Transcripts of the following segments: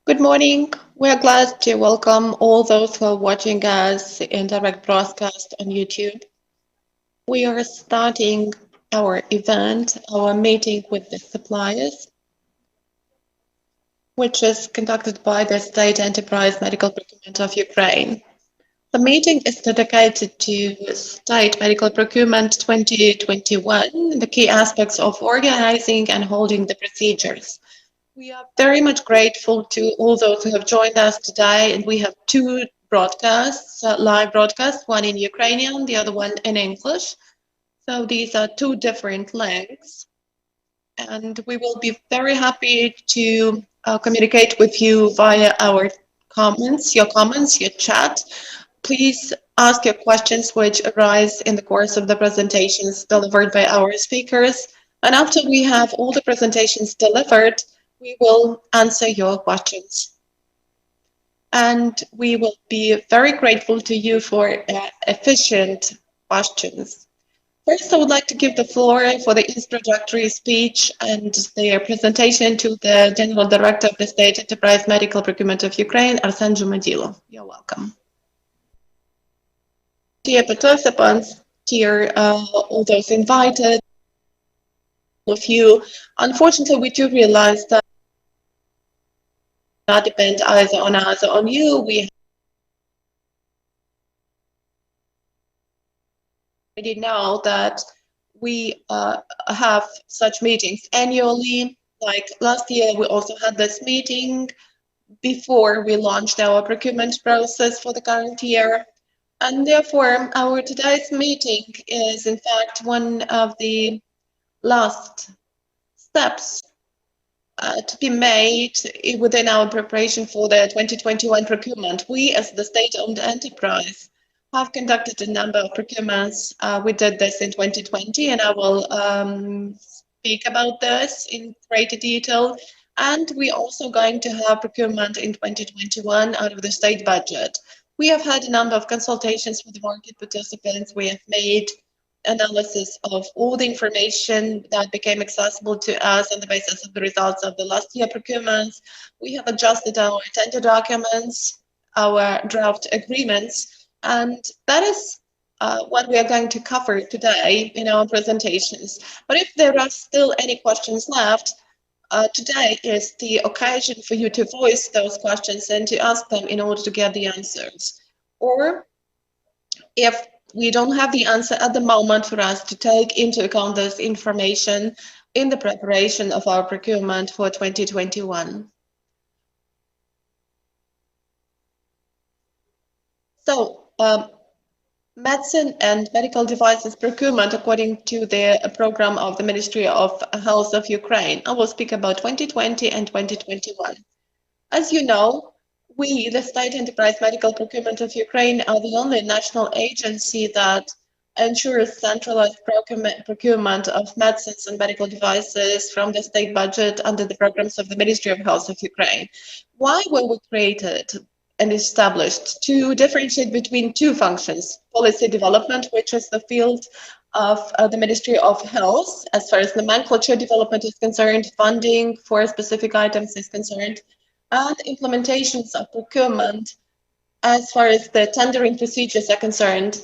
Good morning. We're glad to welcome all those who are watching us in direct broadcast on YouTube. We are starting our event, our meeting with the suppliers, which is conducted by the State Enterprise Medical Procurement of Ukraine. The meeting is dedicated to State Medical Procurement 2021, the key aspects of organizing and holding the procedures. We are very much grateful to all those who have joined us today, and we have two broadcasts, live broadcasts, one in Ukrainian, the other one in English. So these are two different links, and we will be very happy to communicate with you via our comments, your chat. Please ask your questions which arise in the course of the presentations delivered by our speakers. And after we have all the presentations delivered, we will answer your questions. And we will be very grateful to you for efficient questions. First, I would like to give the floor for the introductory speech and their presentation to the General Director of the State Enterprise Medical Procurement of Ukraine, Arsen Zhumadilov. You're welcome. Dear participants, dear all those invited, all of you, unfortunately, we do realize that not depend either on us or on you. We already know that we have such meetings annually. Like last year, we also had this meeting before we launched our procurement process for the current year. And therefore, our today's meeting is in fact one of the last steps to be made within our preparation for the 2021 procurement. We, as the state-owned enterprise, have conducted a number of procurements. We did this in 2020, and I will speak about this in greater detail. And we're also going to have procurement in 2021 out of the state budget. We have had a number of consultations with the market participants. We have made analysis of all the information that became accessible to us on the basis of the results of the last year procurements. We have adjusted our tender documents, our draft agreements, and that is what we are going to cover today in our presentations. But if there are still any questions left, today is the occasion for you to voice those questions and to ask them in order to get the answers. Or if we don't have the answer at the moment for us to take into account this information in the preparation of our procurement for 2021. So, medicine and medical devices procurement according to the program of the Ministry of Health of Ukraine. I will speak about 2020 and 2021. As you know, we, the State Enterprise Medical Procurement of Ukraine, are the only national agency that ensures centralized procurement of medicines and medical devices from the state budget under the programs of the Ministry of Health of Ukraine. Why were we created and established? To differentiate between two functions: policy development, which is the field of the Ministry of Health, as far as nomenclature development is concerned, funding for specific items is concerned, and implementations of procurement as far as the tendering procedures are concerned.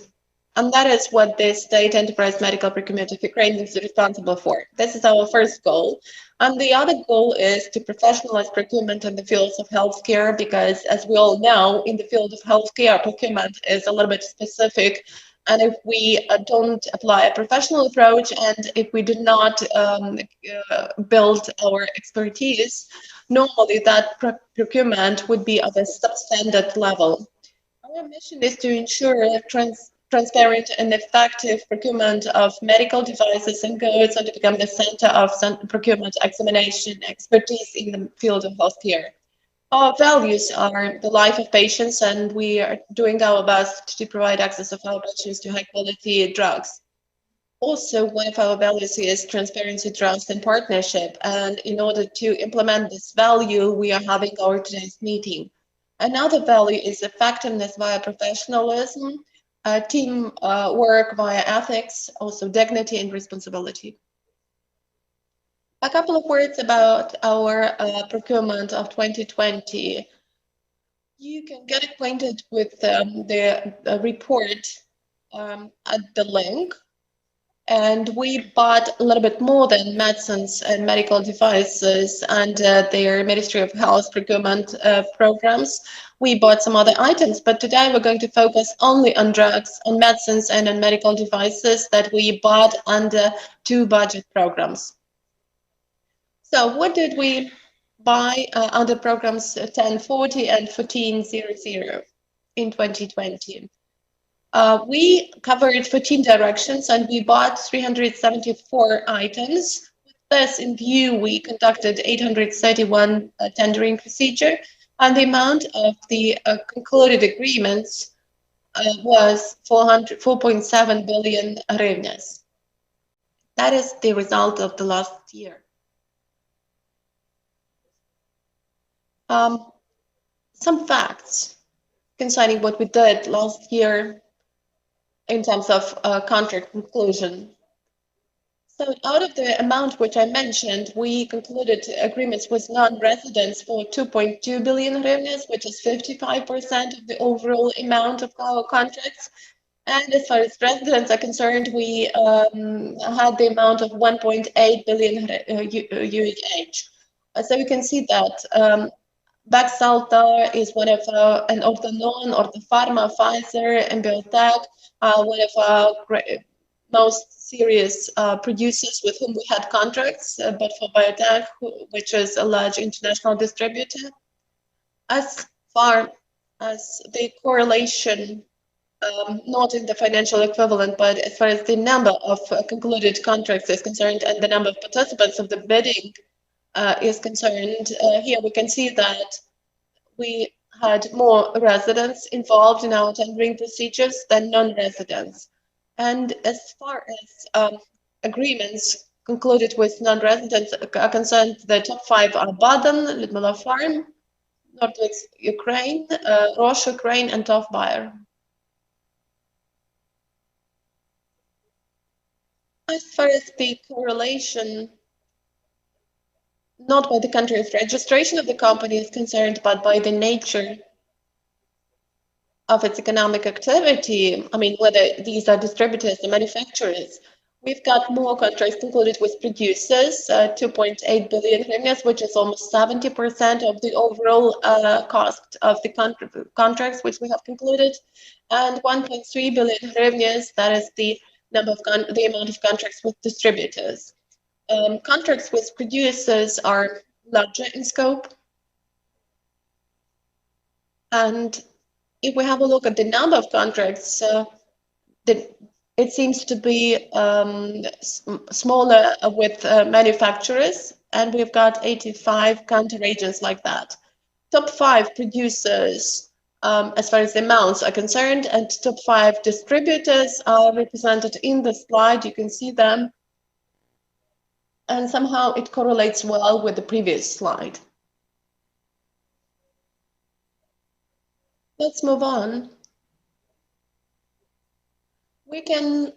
And that is what the State Enterprise Medical Procurement of Ukraine is responsible for. This is our first goal. And the other goal is to professionalize procurement in the fields of healthcare, because as we all know, in the field of healthcare, procurement is a little bit specific. And if we don't apply a professional approach, and if we do not build our expertise, normally that procurement would be of a substandard level. Our mission is to ensure transparent and effective procurement of medical devices and goods, and to become the center of procurement examination expertise in the field of healthcare. Our values are the life of patients, and we are doing our best to provide access of our patients to high quality drugs. Also, one of our values is transparency, trust, and partnership. And in order to implement this value, we are having our today's meeting. Another value is effectiveness via professionalism, team work via ethics, also dignity and responsibility. A couple of words about our procurement of 2020. You can get acquainted with the report at the link. And we bought a little bit more than medicines and medical devices under their Ministry of Health procurement programs. We bought some other items, but today we're going to focus only on drugs, on medicines, and on medical devices that we bought under two budget programs. So what did we buy under programs 1040 and 1400 in 2020? We covered 14 directions and we bought 374 items. With this in view, we conducted 831 tendering procedure, and the amount of the concluded agreements was 4.7 billion hryvnias. That is the result of the last year. Some facts concerning what we did last year in terms of contract conclusion. So out of the amount which I mentioned, we concluded agreements with non-residents for 2.2 billion hryvnias, which is 55% of the overall amount of our contracts. And as far as residents are concerned, we had the amount of 1.8 billion UH. So you can see that Baxalta is one of an Orthonon, Orthopharma, Pfizer, and Biotech, one of our most serious producers with whom we had contracts, but for Biotech, which is a large international distributor. As far as the correlation, not in the financial equivalent, but as far as the number of concluded contracts is concerned and the number of participants of the bidding is concerned, here we can see that we had more residents involved in our tendering procedures than non-residents. And as far as agreements concluded with non-residents are concerned, the top 5 are Baden, Lyudmila Farm, Northwest Ukraine, Rosh Ukraine, and Tov Bayer. As far as the correlation, not by the country of registration of the company is concerned, but by the nature of its economic activity, I mean, whether these are distributors or manufacturers, we've got more contracts concluded with producers, 2.8 billion hryvnias, which is almost 70% of the overall cost of the contracts which we have concluded, and 1.3 billion hryvnias, that is the number of the amount of contracts with distributors. Contracts with producers are larger in scope. And if we have a look at the number of contracts, it seems to be smaller with manufacturers, and we've got 85 counter agents like that. Top 5 producers, as far as the amounts are concerned, and top 5 distributors are represented in the slide. You can see them. And somehow it correlates well with the previous slide. Let's move on. We can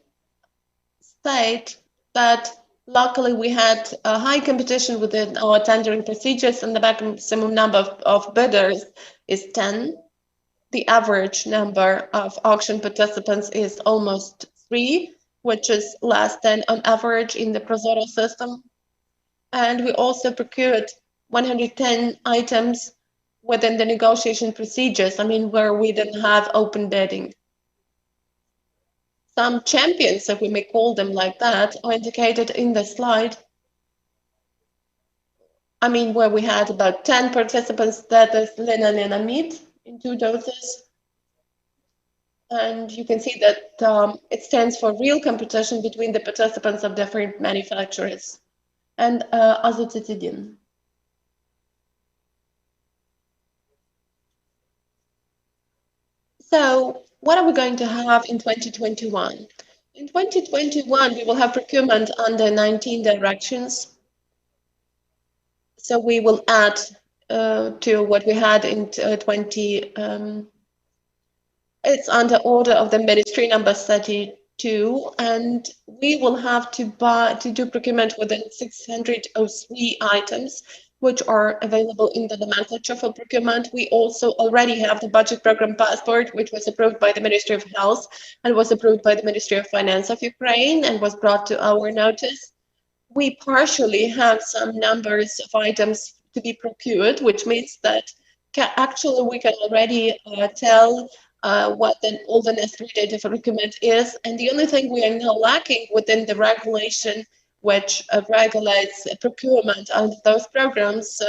state that luckily we had a high competition within our tendering procedures, and the maximum number of bidders is 10. The average number of auction participants is almost 3, which is less than on average in the ProZorro system. And we also procured 110 items within the negotiation procedures, I mean, where we didn't have open bidding. Some champions, if we may call them like that, are indicated in the slide. I mean, where we had about 10 participants, that is lenalidomide in 2 doses. And you can see that it stands for real competition between the participants of different manufacturers. And azocytidine. So what are we going to have in 2021? In 2021, we will have procurement under 19 directions. So we will add to what we had in 20. It's under order of the ministry number 32 and we will have to do procurement within 603 items, which are available in the nomenclature for procurement. We also already have the budget program passport, which was approved by the Ministry of Health and was approved by the Ministry of Finance of Ukraine and was brought to our notice. We partially have some numbers of items to be procured, which means that actually we can already tell what all the necessary data for procurement is. And the only thing we are now lacking within the regulation which regulates procurement under those programs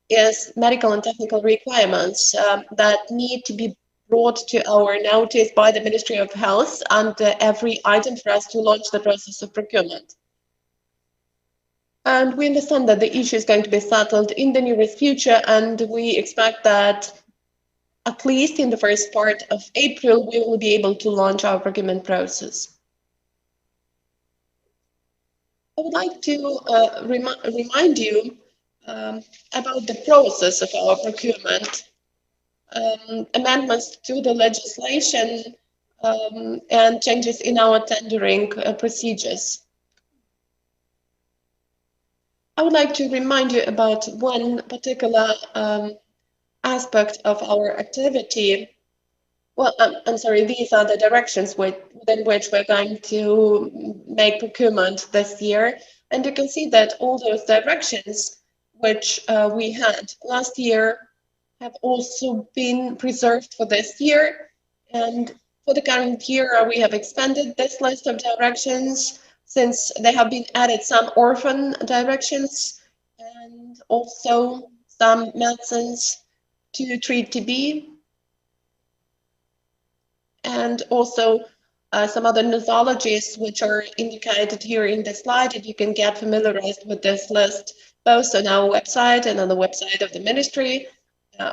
is medical and technical requirements that need to be brought to our notice by the Ministry of Health under every item for us to launch the process of procurement. And we understand that the issue is going to be settled in the nearest future, and we expect that at least in the first part of April, we will be able to launch our procurement process. I would like to remind you about the process of our procurement, amendments to the legislation, and changes in our tendering procedures. I would like to remind you about one particular aspect of our activity. Well, I'm sorry, these are the directions within which we're going to make procurement this year. And you can see that all those directions which we had last year have also been preserved for this year. And for the current year, we have expanded this list of directions since they have been added some orphan directions and also some medicines to treat TB, and also some other nosologies which are indicated here in the slide, and you can get familiarized with this list both on our website and on the website of the ministry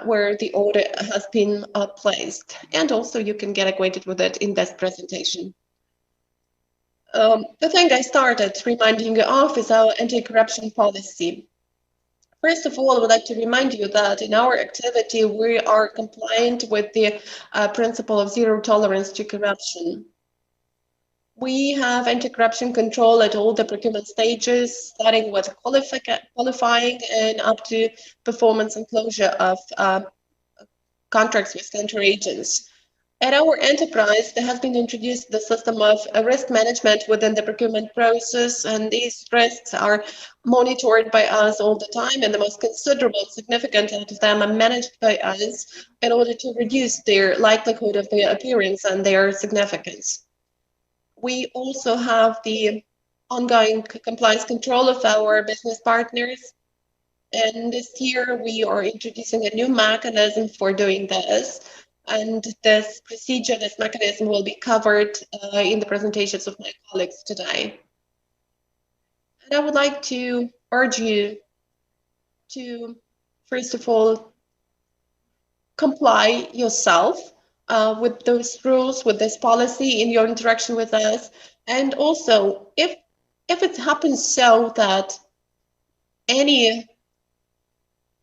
where the order has been placed, and also you can get acquainted with it in this presentation. The thing I started reminding you of is our anti-corruption policy. First of all, I would like to remind you that in our activity, we are compliant with the principle of zero tolerance to corruption. We have anti-corruption control at all the procurement stages, starting with qualifying and up to performance and closure of contracts with country agents. At our enterprise, there has been introduced the system of risk management within the procurement process, and these risks are monitored by us all the time, and the most considerable, significant of them are managed by us in order to reduce their likelihood of their appearance and their significance. We also have the ongoing compliance control of our business partners, and this year we are introducing a new mechanism for doing this. And this procedure, this mechanism will be covered in the presentations of my colleagues today. And I would like to urge you to, first of all, comply yourself with those rules, with this policy in your interaction with us. And also, if it happens so that any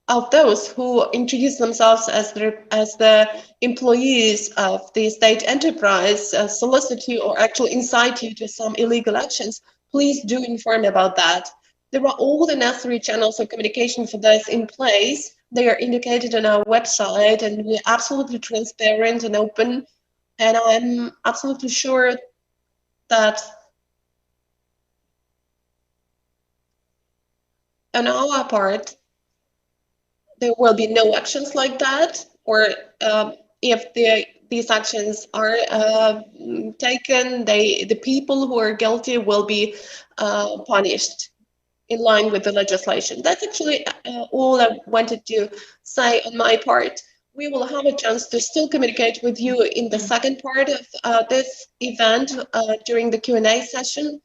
of those who introduce themselves as the employees of the state enterprise solicit you or actually incite you to some illegal actions, please do inform about that. There are all the necessary channels of communication for this in place. They are indicated on our website, and we're absolutely transparent and open. And I'm absolutely sure that on our part, there will be no actions like that, or if these actions are taken, the people who are guilty will be punished in line with the legislation. That's actually all I wanted to say on my part. We will have a chance to still communicate with you in the second part of this event during the Q&A session,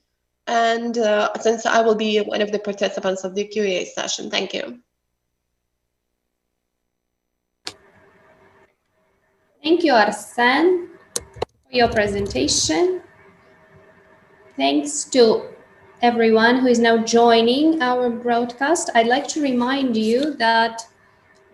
and since I will be one of the participants of the Q&A session. Thank you. Thank you, Arsen, for your presentation. Thanks to everyone who is now joining our broadcast. I'd like to remind you that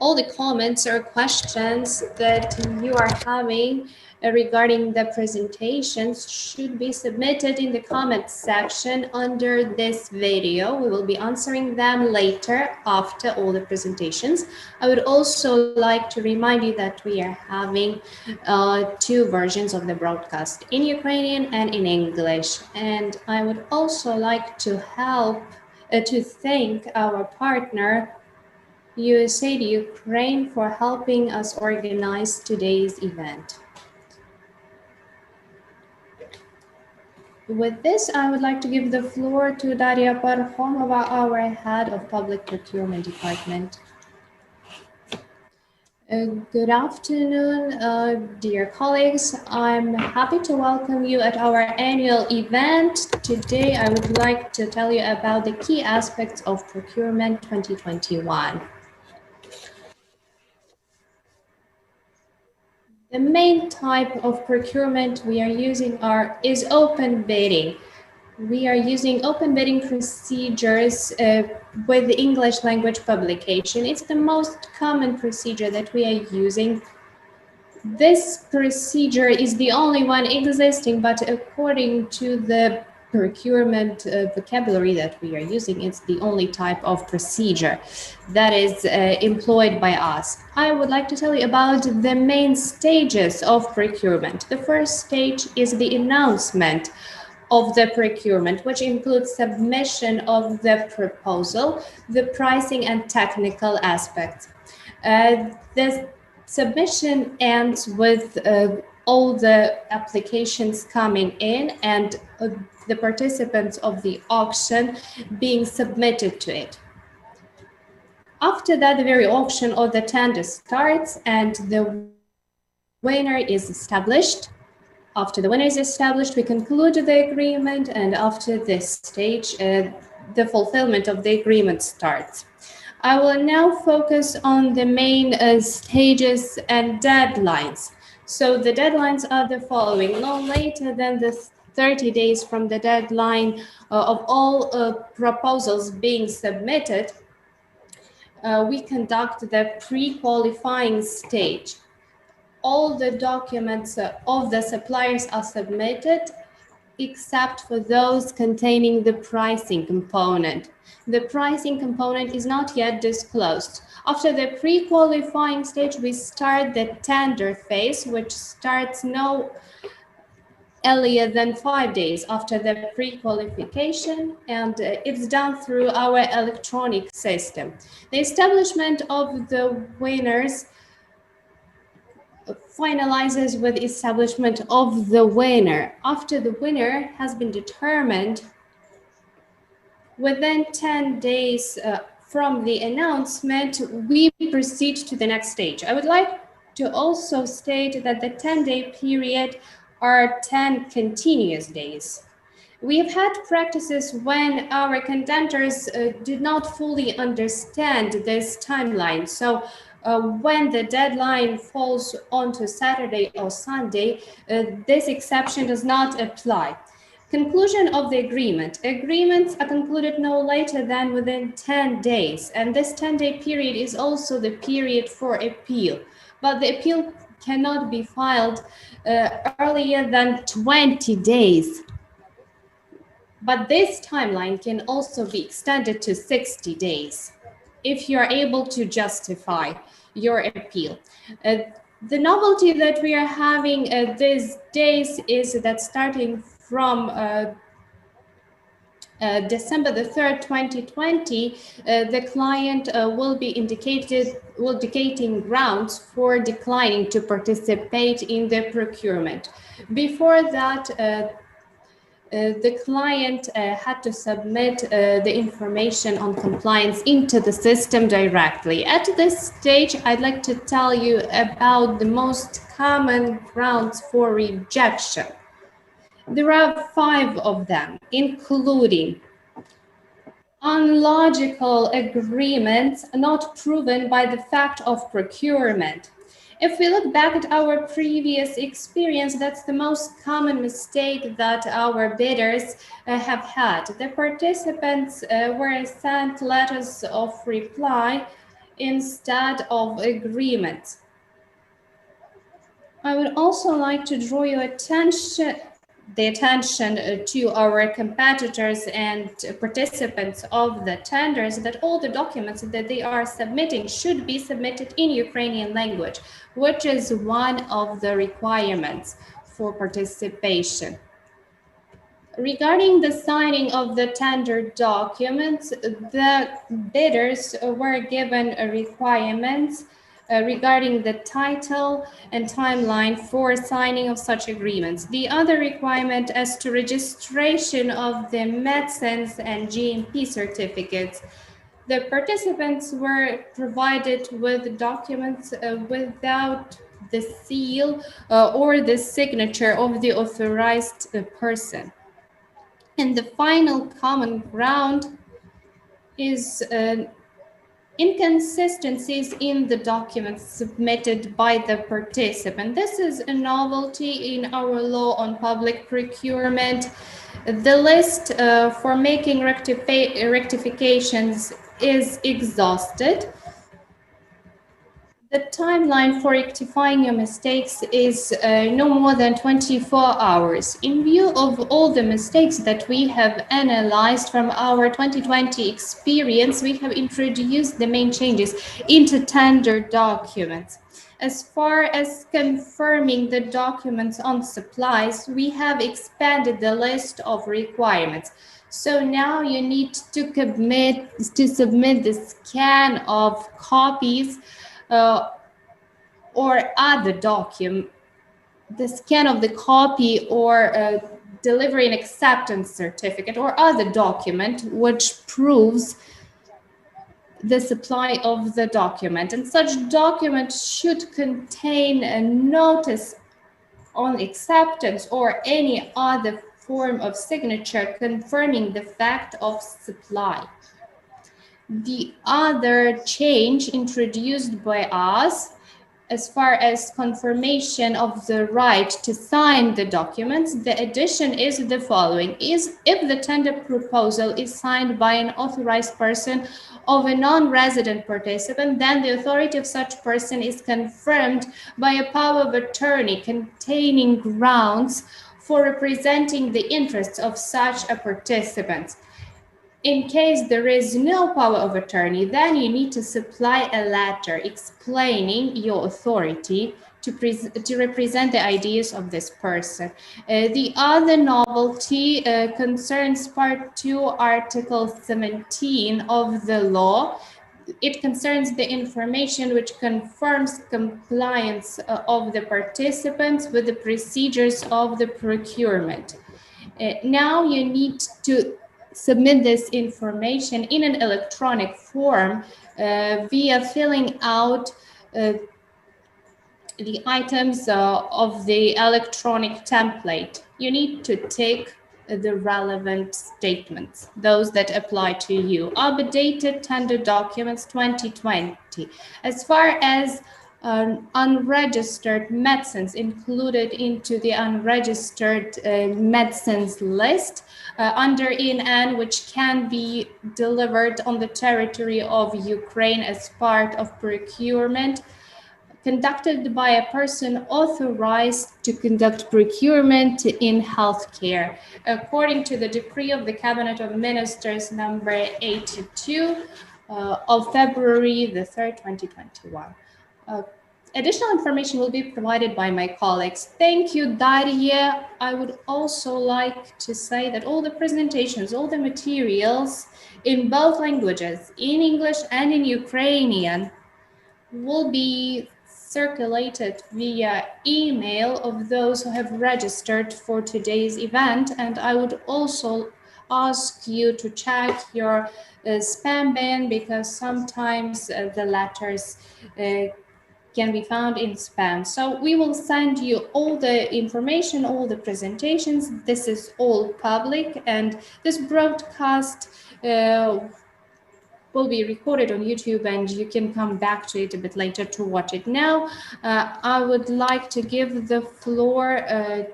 all the comments or questions that you are having regarding the presentations should be submitted in the comments section under this video. We will be answering them later after all the presentations. I would also like to remind you that we are having two versions of the broadcast, in Ukrainian and in English. And I would also like to thank our partner USAID Ukraine for helping us organize today's event. With this, I would like to give the floor to Daria Pakhomova, our Head of Public Procurement Department. Good afternoon, dear colleagues. I'm happy to welcome you at our annual event. Today, I would like to tell you about the key aspects of Procurement 2021. The main type of procurement we are using is open bidding. We are using open bidding procedures with the English language publication. It's the most common procedure that we are using. This procedure is the only one existing, but according to the procurement vocabulary that we are using, it's the only type of procedure that is employed by us. I would like to tell you about the main stages of procurement. The first stage is the announcement of the procurement, which includes submission of the proposal, the pricing and technical aspects. The submission ends with all the applications coming in and the participants of the auction being submitted to it. After that, the very auction or the tender starts and the winner is established. After the winner is established, we conclude the agreement, and after this stage, the fulfillment of the agreement starts. I will now focus on the main stages and deadlines. So the deadlines are the following: no later than the 30 days from the deadline of all proposals being submitted, we conduct the pre-qualifying stage. All the documents of the suppliers are submitted, except for those containing the pricing component. The pricing component is not yet disclosed. After the pre-qualifying stage, we start the tender phase, which starts no earlier than 5 days after the pre-qualification, and it's done through our electronic system. The establishment of the winners finalizes with establishment of the winner. After the winner has been determined, within 10 days from the announcement, we proceed to the next stage. I would like to also state that the 10-day period are 10 continuous days. We have had practices when our contenders did not fully understand this timeline. So when the deadline falls onto Saturday or Sunday, this exception does not apply. Conclusion of the agreement. Agreements are concluded no later than within 10 days. And this 10-day period is also the period for appeal. But the appeal cannot be filed earlier than 20 days. But this timeline can also be extended to 60 days if you are able to justify your appeal. The novelty that we are having these days is that starting from December the 3rd, 2020, the client will be indicating grounds for declining to participate in the procurement. Before that, the client had to submit the information on compliance into the system directly. At this stage, I'd like to tell you about the most common grounds for rejection. There are 5 of them, including unlogical agreements not proven by the fact of procurement. If we look back at our previous experience, that's the most common mistake that our bidders have had. The participants were sent letters of reply instead of agreements. I would also like to draw your attention to our competitors and participants of the tenders that all the documents that they are submitting should be submitted in Ukrainian language, which is one of the requirements for participation. Regarding the signing of the tender documents, the bidders were given requirements regarding the title and timeline for signing of such agreements. The other requirement as to registration of the medicines and GMP certificates. The participants were provided with documents without the seal or the signature of the authorized person. And the final common ground is inconsistencies in the documents submitted by the participant. This is a novelty in our law on public procurement. The list for making rectifications is exhausted. The timeline for rectifying your mistakes is no more than 24 hours. In view of all the mistakes that we have analyzed from our 2020 experience, we have introduced the main changes into tender documents. As far as confirming the documents on supplies, we have expanded the list of requirements. So now you need to submit the scan of copies or other document, the scan of the copy or delivery and acceptance certificate or other document which proves the supply of the document. And such document should contain a notice on acceptance or any other form of signature confirming the fact of supply. The other change introduced by us as far as confirmation of the right to sign the documents, the addition is the following: if the tender proposal is signed by an authorized person of a non-resident participant, then the authority of such person is confirmed by a power of attorney containing grounds for representing the interests of such a participant. In case there is no power of attorney, then you need to supply a letter explaining your authority to represent the ideas of this person. The other novelty concerns Part 2, Article 17 of the law. It concerns the information which confirms compliance of the participants with the procedures of the procurement. Now you need to submit this information in an electronic form via filling out the items of the electronic template. You need to take the relevant statements, those that apply to you. Updated tender documents 2020. As far as unregistered medicines included into the unregistered medicines list under INN, which can be delivered on the territory of Ukraine as part of procurement, conducted by a person authorized to conduct procurement in healthcare, according to the decree of the Cabinet of Ministers number 82 of February the 3rd, 2021. Additional information will be provided by my colleagues. Thank you, Daria. I would also like to say that all the presentations, all the materials in both languages, in English and in Ukrainian, will be circulated via email of those who have registered for today's event. And I would also ask you to check your spam bin, because sometimes the letters can be found in spam. So we will send you all the information, all the presentations. This is all public, and this broadcast will be recorded on YouTube, and you can come back to it a bit later to watch it. Now, I would like to give the floor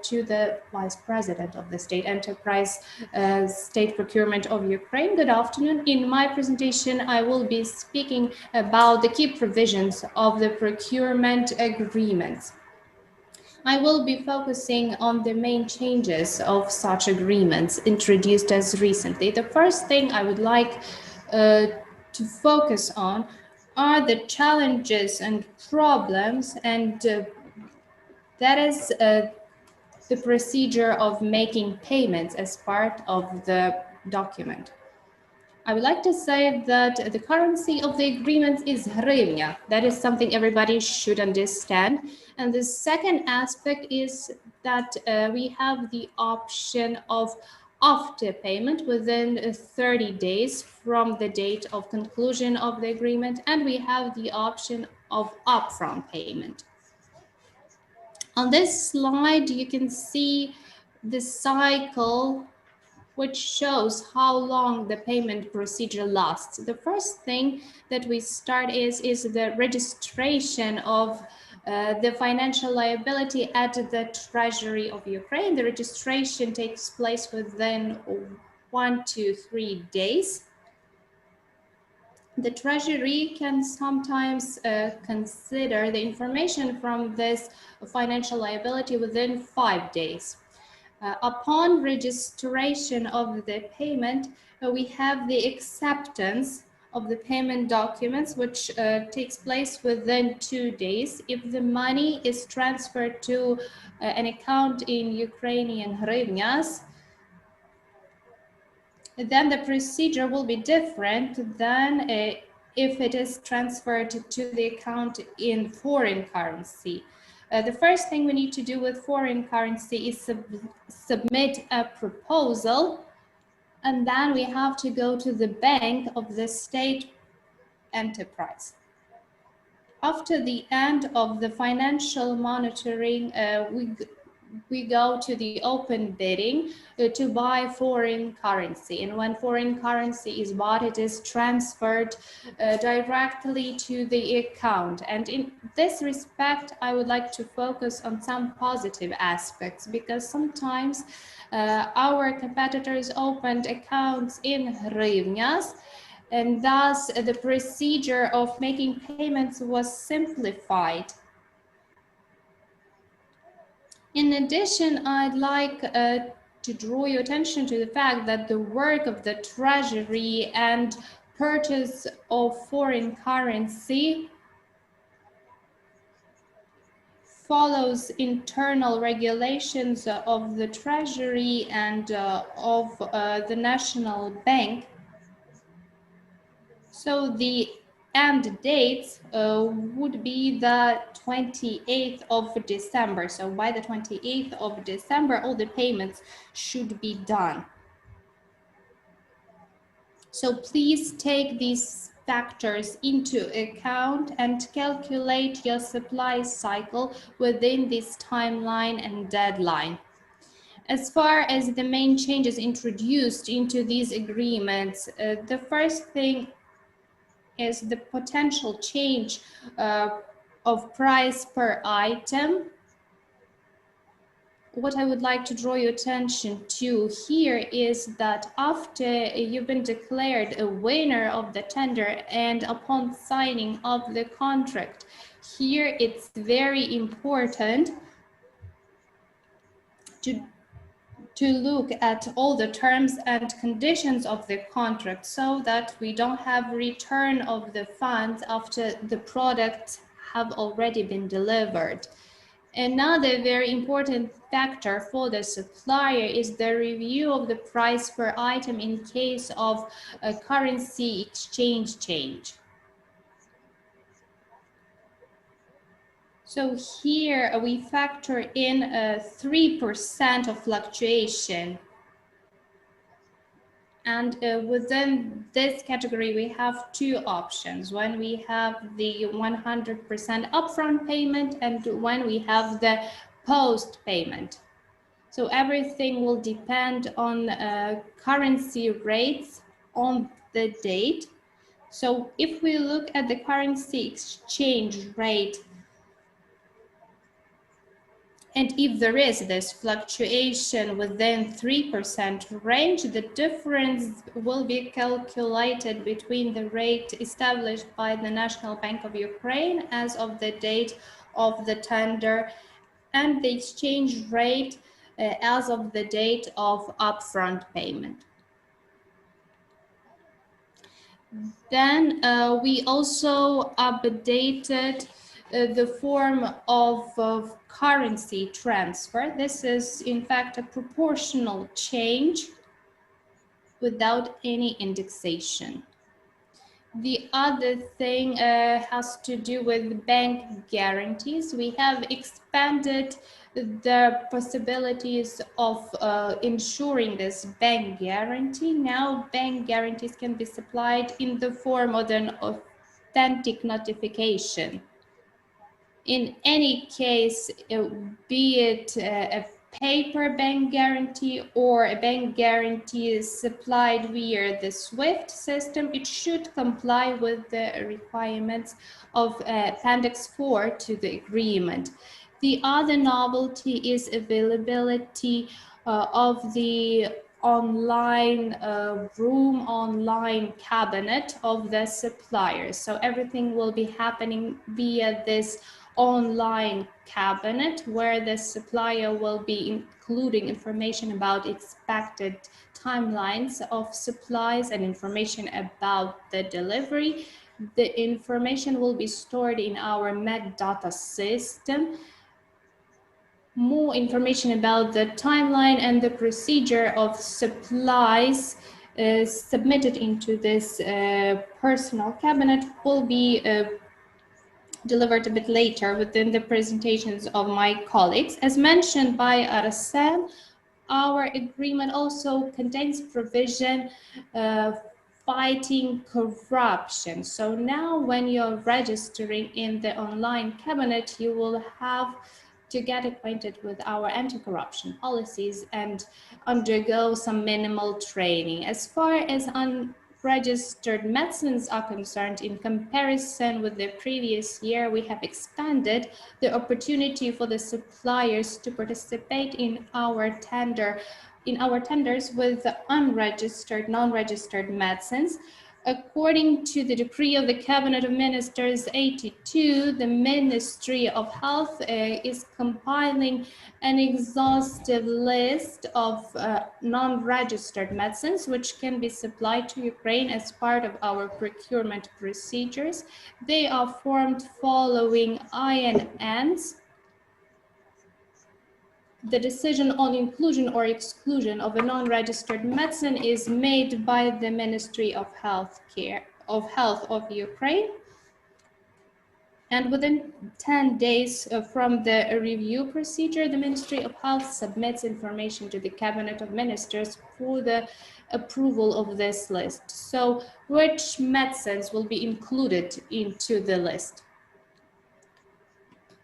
to the Vice President of the State Enterprise State Procurement of Ukraine. Good afternoon. In my presentation, I will be speaking about the key provisions of the procurement agreements. I will be focusing on the main changes of such agreements introduced as recently. The first thing I would like to focus on are the challenges and problems, and that is the procedure of making payments as part of the document. I would like to say that the currency of the agreement is hryvnia. That is something everybody should understand. And the second aspect is that we have the option of after payment within 30 days from the date of conclusion of the agreement, and we have the option of upfront payment. On this slide, you can see the cycle which shows how long the payment procedure lasts. The first thing that we start is the registration of the financial liability at the Treasury of Ukraine. The registration takes place within 1 to 3 days. The Treasury can sometimes consider the information from this financial liability within 5 days. Upon registration of the payment, we have the acceptance of the payment documents, which takes place within 2 days. If the money is transferred to an account in Ukrainian hryvnias, then the procedure will be different than if it is transferred to the account in foreign currency. The first thing we need to do with foreign currency is submit a proposal, and then we have to go to the bank of the state enterprise. After the end of the financial monitoring, we go to the open bidding to buy foreign currency. And when foreign currency is bought, it is transferred directly to the account. And in this respect, I would like to focus on some positive aspects, because sometimes our competitors opened accounts in hryvnias, and thus the procedure of making payments was simplified. In addition, I'd like to draw your attention to the fact that the work of the Treasury and purchase of foreign currency follows internal regulations of the Treasury and of the National Bank. So the end dates would be the 28th of December. So by the 28th of December, all the payments should be done. So please take these factors into account and calculate your supply cycle within this timeline and deadline. As far as the main changes introduced into these agreements, the first thing is the potential change of price per item. What I would like to draw your attention to here is that after you've been declared a winner of the tender and upon signing of the contract, here it's very important to look at all the terms and conditions of the contract, so that we don't have return of the funds after the products have already been delivered. Another very important factor for the supplier is the review of the price per item in case of a currency exchange change. So here we factor in 3% of fluctuation. And within this category, we have two options: when we have the 100% upfront payment and when we have the post payment. So everything will depend on currency rates on the date. So if we look at the currency exchange rate, and if there is this fluctuation within 3% range, the difference will be calculated between the rate established by the National Bank of Ukraine as of the date of the tender and the exchange rate as of the date of upfront payment. Then we also updated the form of currency transfer. This is in fact a proportional change without any indexation. The other thing has to do with bank guarantees. We have expanded the possibilities of ensuring this bank guarantee. Now bank guarantees can be supplied in the form of an authentic notification. In any case, be it a paper bank guarantee or a bank guarantee is supplied via the SWIFT system, it should comply with the requirements of Appendix 4 to the agreement. The other novelty is availability of the online online cabinet of the suppliers. So everything will be happening via this online cabinet where the supplier will be including information about expected timelines of supplies and information about the delivery. The information will be stored in our metadata system. More information about the timeline and the procedure of supplies submitted into this personal cabinet will be delivered a bit later within the presentations of my colleagues. As mentioned by Arsen, our agreement also contains provision fighting corruption. So now when you're registering in the online cabinet, you will have to get acquainted with our anti-corruption policies and undergo some minimal training. As far as unregistered medicines are concerned, in comparison with the previous year, we have expanded the opportunity for the suppliers to participate in our tenders with unregistered, non-registered medicines. According to the decree of the Cabinet of Ministers 82, the Ministry of Health is compiling an exhaustive list of non-registered medicines which can be supplied to Ukraine as part of our procurement procedures. They are formed following INNs. The decision on inclusion or exclusion of a non-registered medicine is made by the Ministry of Health of Ukraine. And within 10 days from the review procedure, the Ministry of Health submits information to the Cabinet of Ministers for the approval of this list. So which medicines will be included into the list?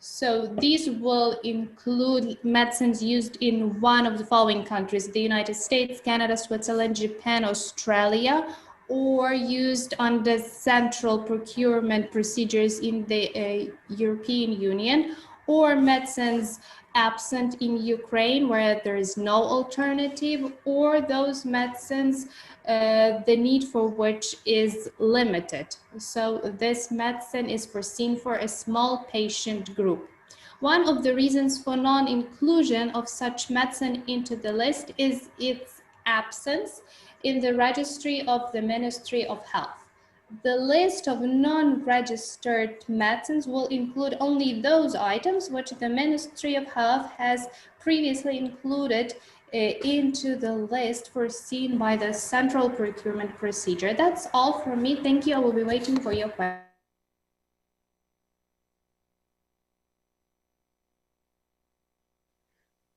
So these will include medicines used in one of the following countries: the United States, Canada, Switzerland, Japan, Australia, or used under central procurement procedures in the European Union, or medicines absent in Ukraine where there is no alternative, or those medicines the need for which is limited. So this medicine is foreseen for a small patient group. One of the reasons for non-inclusion of such medicine into the list is its absence in the registry of the Ministry of Health. The list of non-registered medicines will include only those items which the Ministry of Health has previously included into the list foreseen by the central procurement procedure. That's all from me. Thank you. I will be waiting for your questions.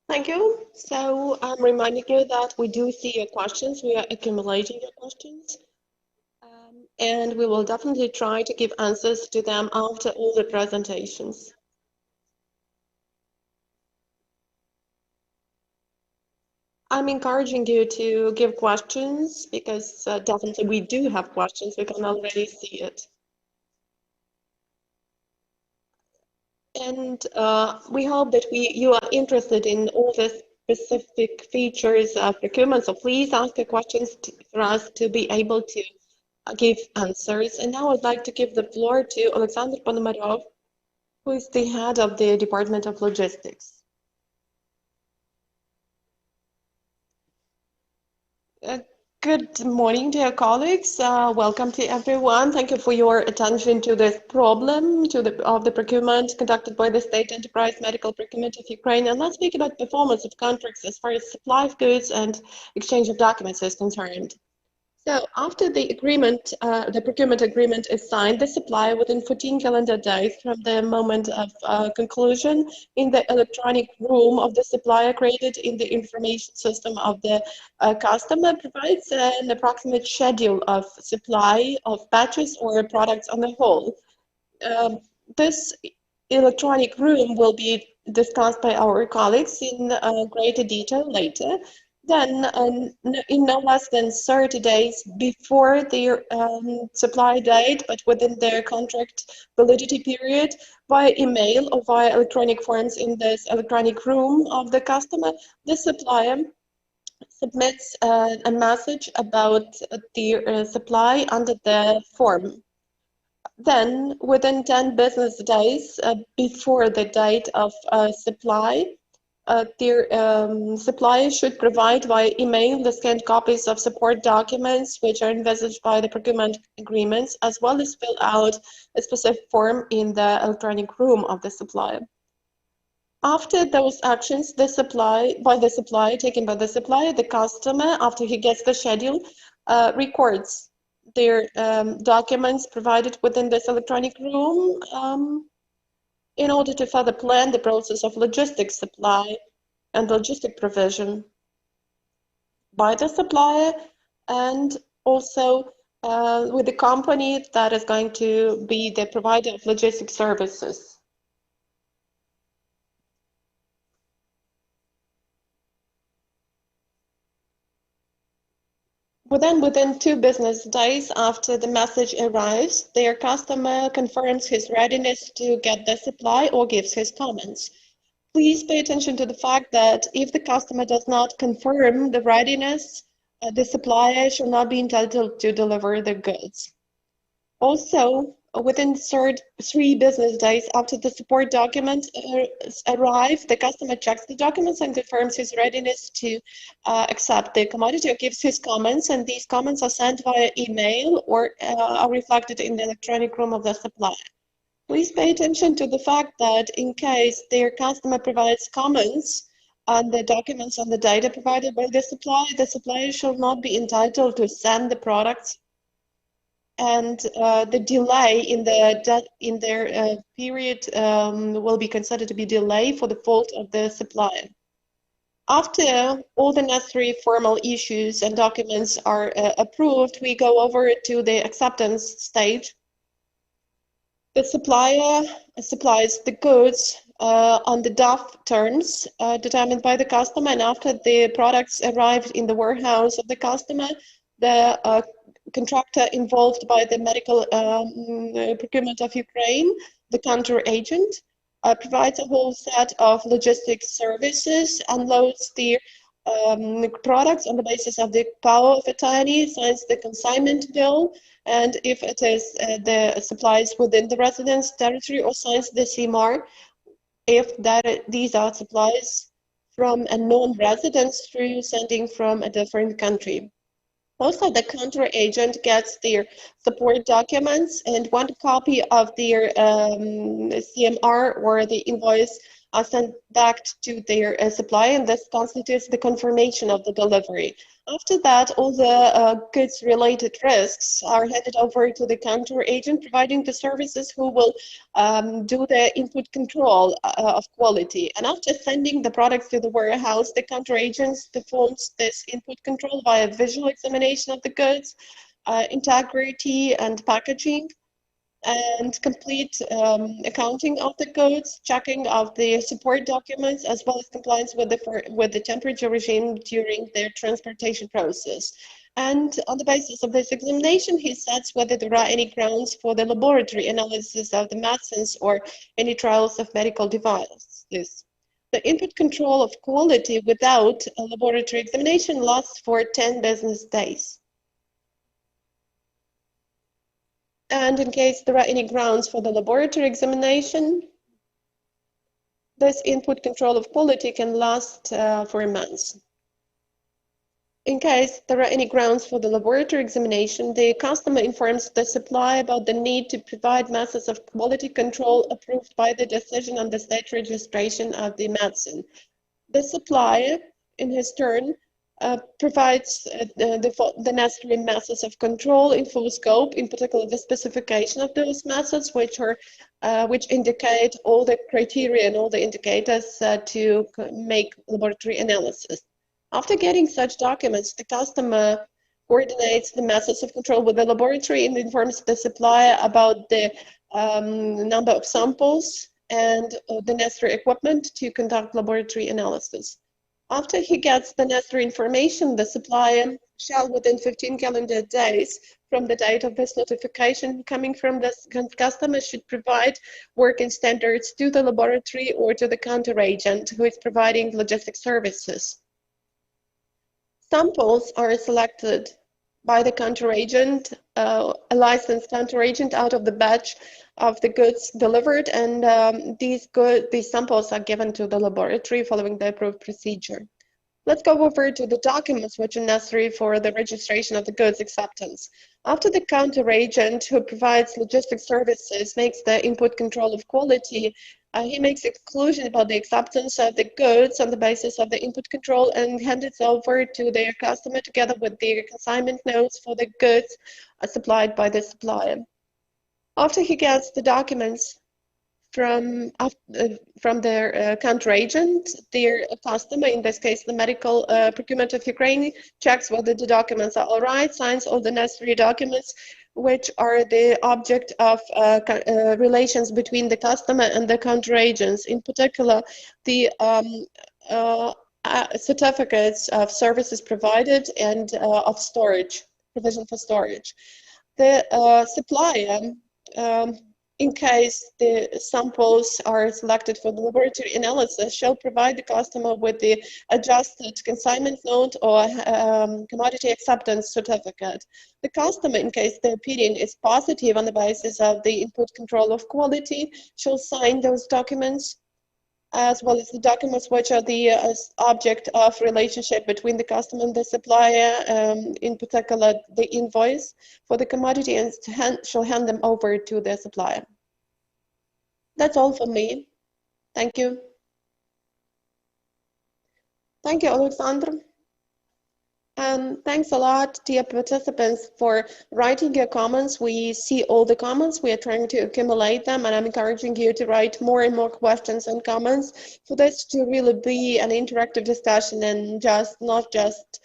Thank you. So I'm reminding you that we do see your questions. We are accumulating your questions. And we will definitely try to give answers to them after all the presentations. I'm encouraging you to give questions because definitely we do have questions. We can already see it. And we hope that you are interested in all the specific features of procurement. So please ask your questions for us to be able to give answers. And now I'd like to give the floor to Oleksandr Ponomarov, who is the head of the Department of Logistics. Good morning, dear colleagues. Welcome to everyone. Thank you for your attention to this problem of the procurement conducted by the State Enterprise Medical Procurement of Ukraine. And let's speak about performance of contracts as far as supply of goods and exchange of documents is concerned. So after the agreement, the procurement agreement is signed, the supplier within 14 calendar days from the moment of conclusion in the electronic room of the supplier created in the information system of the customer provides an approximate schedule of supply of batches or products on the whole. This electronic room will be discussed by our colleagues in greater detail later. Then, in no less than 30 days before their supply date, but within their contract validity period, via email or via electronic forms in this electronic room of the customer, the supplier submits a message about the supply under the form. Then, within 10 business days before the date of supply, their supplier should provide via email the scanned copies of support documents which are envisaged by the procurement agreements, as well as fill out a specific form in the electronic room of the supplier. After those actions, taken by the supplier, the customer, after he gets the schedule, records their documents provided within this electronic room in order to further plan the process of logistics supply and logistic provision by the supplier and also with the company that is going to be the provider of logistic services. Within 2 business days after the message arrives, their customer confirms his readiness to get the supply or gives his comments. Please pay attention to the fact that if the customer does not confirm the readiness, the supplier shall not be entitled to deliver the goods. Also, within 3 business days after the support documents arrive, the customer checks the documents and confirms his readiness to accept the commodity or gives his comments, and these comments are sent via email or are reflected in the electronic room of the supplier. Please pay attention to the fact that in case their customer provides comments on the documents on the data provided by the supplier shall not be entitled to send the products, and the delay in their period will be considered to be delay for the fault of the supplier. After all the necessary formal issues and documents are approved, we go over to the acceptance stage. The supplier supplies the goods on the DAF terms determined by the customer, and after the products arrived in the warehouse of the customer, the contractor involved by the medical procurement of Ukraine, the country agent, provides a whole set of logistics services, unloads the products on the basis of the power of attorney, signs the consignment bill, and if it is the supplies within the residence territory, or signs the CMAR if these are supplies from a non-resident through sending from a different country. Also, the country agent gets their support documents, and one copy of their CMR or the invoice are sent back to their supplier, and this constitutes the confirmation of the delivery. After that, all the goods-related risks are handed over to the country agent providing the services, who will do the input control of quality. And after sending the products to the warehouse, the country agent performs this input control via visual examination of the goods, integrity and packaging. and complete accounting of the goods, checking of the support documents, as well as compliance with the temperature regime during their transportation process. And on the basis of this examination, he sets whether there are any grounds for the laboratory analysis of the medicines or any trials of medical devices. The input control of quality without a laboratory examination lasts for 10 business days. And in case there are any grounds for the laboratory examination, this input control of quality can last for a month. In case there are any grounds for the laboratory examination, the customer informs the supplier about the need to provide methods of quality control approved by the decision on the state registration of the medicine. The supplier, in his turn, provides the necessary methods of control in full scope, in particular the specification of those methods, which indicate all the criteria and all the indicators to make laboratory analysis. After getting such documents, the customer coordinates the methods of control with the laboratory and informs the supplier about the number of samples and the necessary equipment to conduct laboratory analysis. After he gets the necessary information, the supplier shall, within 15 calendar days from the date of this notification coming from the customer, should provide working standards to the laboratory or to the counter agent who is providing logistics services. Samples are selected by the counter agent, a licensed counter agent, out of the batch of the goods delivered, and these samples are given to the laboratory following the approved procedure. Let's go over to the documents which are necessary for the registration of the goods acceptance. After the counter agent who provides logistics services makes the input control of quality, he makes a conclusion about the acceptance of the goods on the basis of the input control and hands it over to their customer together with their consignment notes for the goods supplied by the supplier. After he gets the documents from their counter agent, their customer, in this case the medical Procurement of Ukraine, checks whether the documents are all right, signs all the necessary documents which are the object of relations between the customer and the counter agents, in particular the certificates of services provided and of storage, provision for storage. The supplier, in case the samples are selected for the laboratory analysis, shall provide the customer with the adjusted consignment note or commodity acceptance certificate. The customer, in case the opinion is positive on the basis of the input control of quality, shall sign those documents, as well as the documents which are the object of relationship between the customer and the supplier, in particular the invoice for the commodity, and shall hand them over to the supplier. That's all for me. Thank you. Thank you, Alexandr. And thanks a lot, dear participants, for writing your comments. We see all the comments. We are trying to accumulate them, and I'm encouraging you to write more and more questions and comments for this to really be an interactive discussion and not just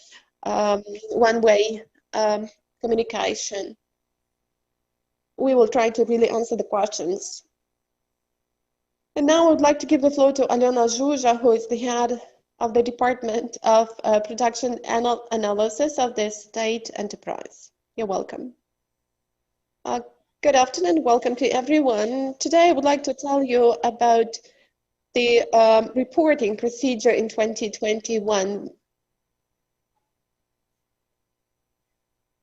one-way communication. We will try to really answer the questions. And now I would like to give the floor to Alona Zhuzha, who is the head of the Department of Production Analysis of the State Enterprise. You're welcome. Good afternoon, welcome to everyone. Today I would like to tell you about the reporting procedure in 2021.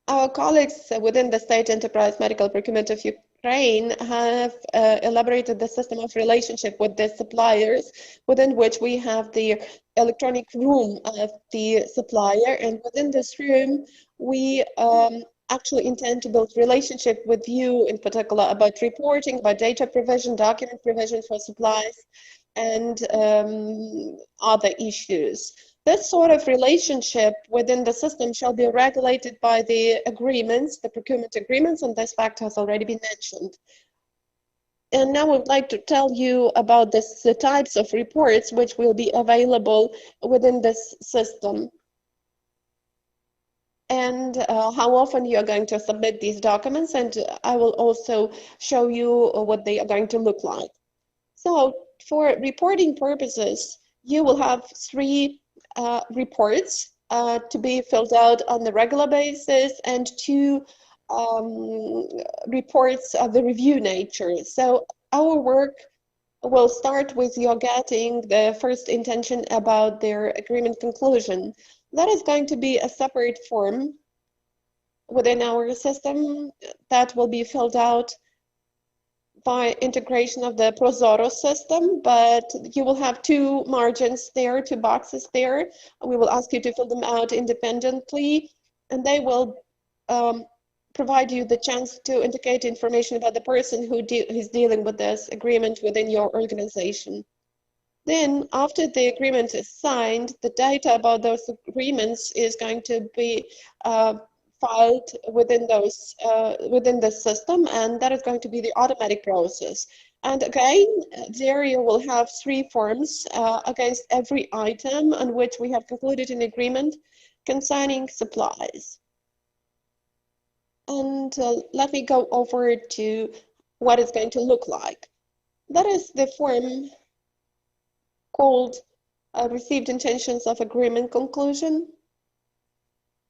Our colleagues within the State Enterprise Medical Procurement of Ukraine have elaborated the system of relationship with the suppliers, within which we have the electronic room of the supplier, and within this room we actually intend to build relationship with you in particular about reporting, about data provision, document provision for supplies, and other issues. This sort of relationship within the system shall be regulated by the agreements, the procurement agreements, and this fact has already been mentioned. And now I would like to tell you about the types of reports which will be available within this system. and how often you are going to submit these documents, and I will also show you what they are going to look like. So for reporting purposes, you will have three reports to be filled out on the regular basis, and two reports of the review nature. So our work will start with your getting the first intention about their agreement conclusion. That is going to be a separate form within our system that will be filled out by integration of the Prozoro system, but you will have two margins there, two boxes there. We will ask you to fill them out independently, and they will provide you the chance to indicate information about the person who is dealing with this agreement within your organization. Then, after the agreement is signed, the data about those agreements is going to be filed within those within the system, and that is going to be the automatic process. And again, Daria will have three forms against every item on which we have concluded an agreement concerning supplies. And let me go over to what it's going to look like. That is the form called Received Intentions of Agreement Conclusion.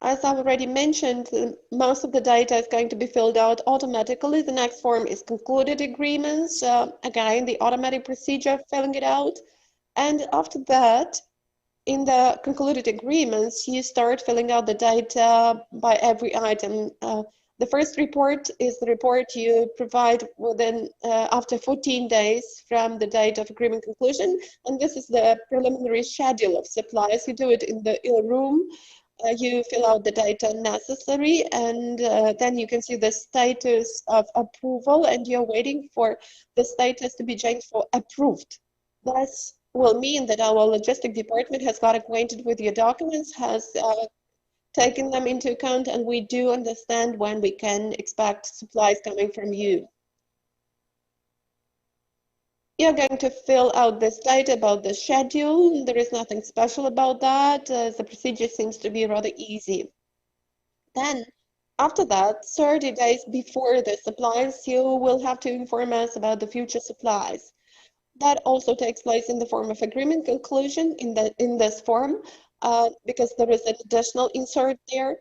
As I've already mentioned, most of the data is going to be filled out automatically. The next form is Concluded Agreements. Again, the automatic procedure of filling it out. And after that, in the concluded agreements, you start filling out the data by every item. The first report is the report you provide within after 14 days from the date of agreement conclusion, and this is the preliminary schedule of supplies. You do it in the room. You fill out the data necessary, and then you can see the status of approval, and you're waiting for the status to be changed for approved. This will mean that our logistics department has got acquainted with your documents, has taken them into account, and we do understand when we can expect supplies coming from you. You're going to fill out this data about the schedule. There is nothing special about that. The procedure seems to be rather easy. Then, after that, 30 days before the supplies, you will have to inform us about the future supplies. That also takes place in the form of agreement conclusion in this form, because there is an additional insert there.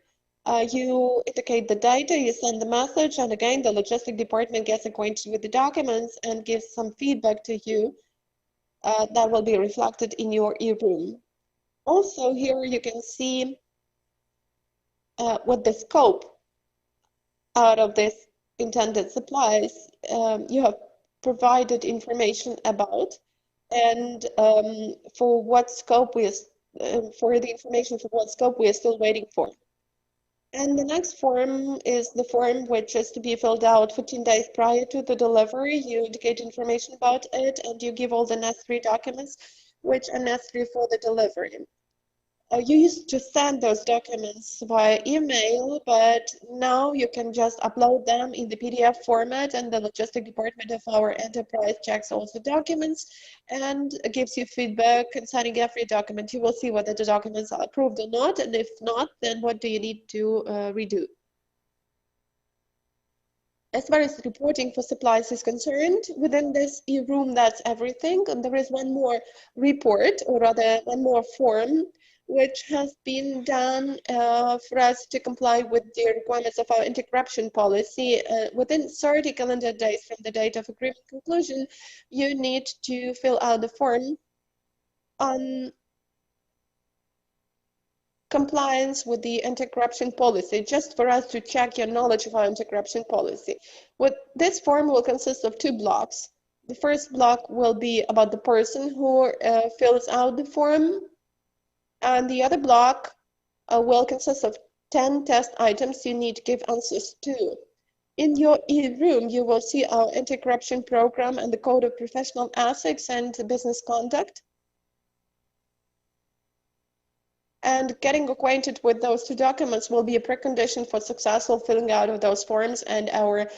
You indicate the data, you send the message, and again, the logistics department gets acquainted with the documents and gives some feedback to you that will be reflected in your e-room. Also, here you can see what the scope out of this intended supplies you have provided information about, and for what scope we for the information for what scope we are still waiting for. And the next form is the form which is to be filled out 15 days prior to the delivery. You indicate information about it, and you give all the necessary documents which are necessary for the delivery. You used to send those documents via email, but now you can just upload them in the PDF format, and the logistics department of our enterprise checks all the documents and gives you feedback concerning every document. You will see whether the documents are approved or not, and if not, then what do you need to redo. As far as reporting for supplies is concerned, within this e-room, that's everything. And there is one more report, or rather one more form, which has been done for us to comply with the requirements of our anti-corruption policy. Within 30 calendar days from the date of agreement conclusion, you need to fill out the form on compliance with the anti-corruption policy, just for us to check your knowledge of our anti-corruption policy. This form will consist of two blocks. The first block will be about the person who fills out the form, and the other block will consist of 10 test items you need to give answers to. In your e-room, you will see our anti-corruption program and the Code of Professional Ethics and Business Conduct. And getting acquainted with those two documents will be a precondition for successful filling out of those forms and our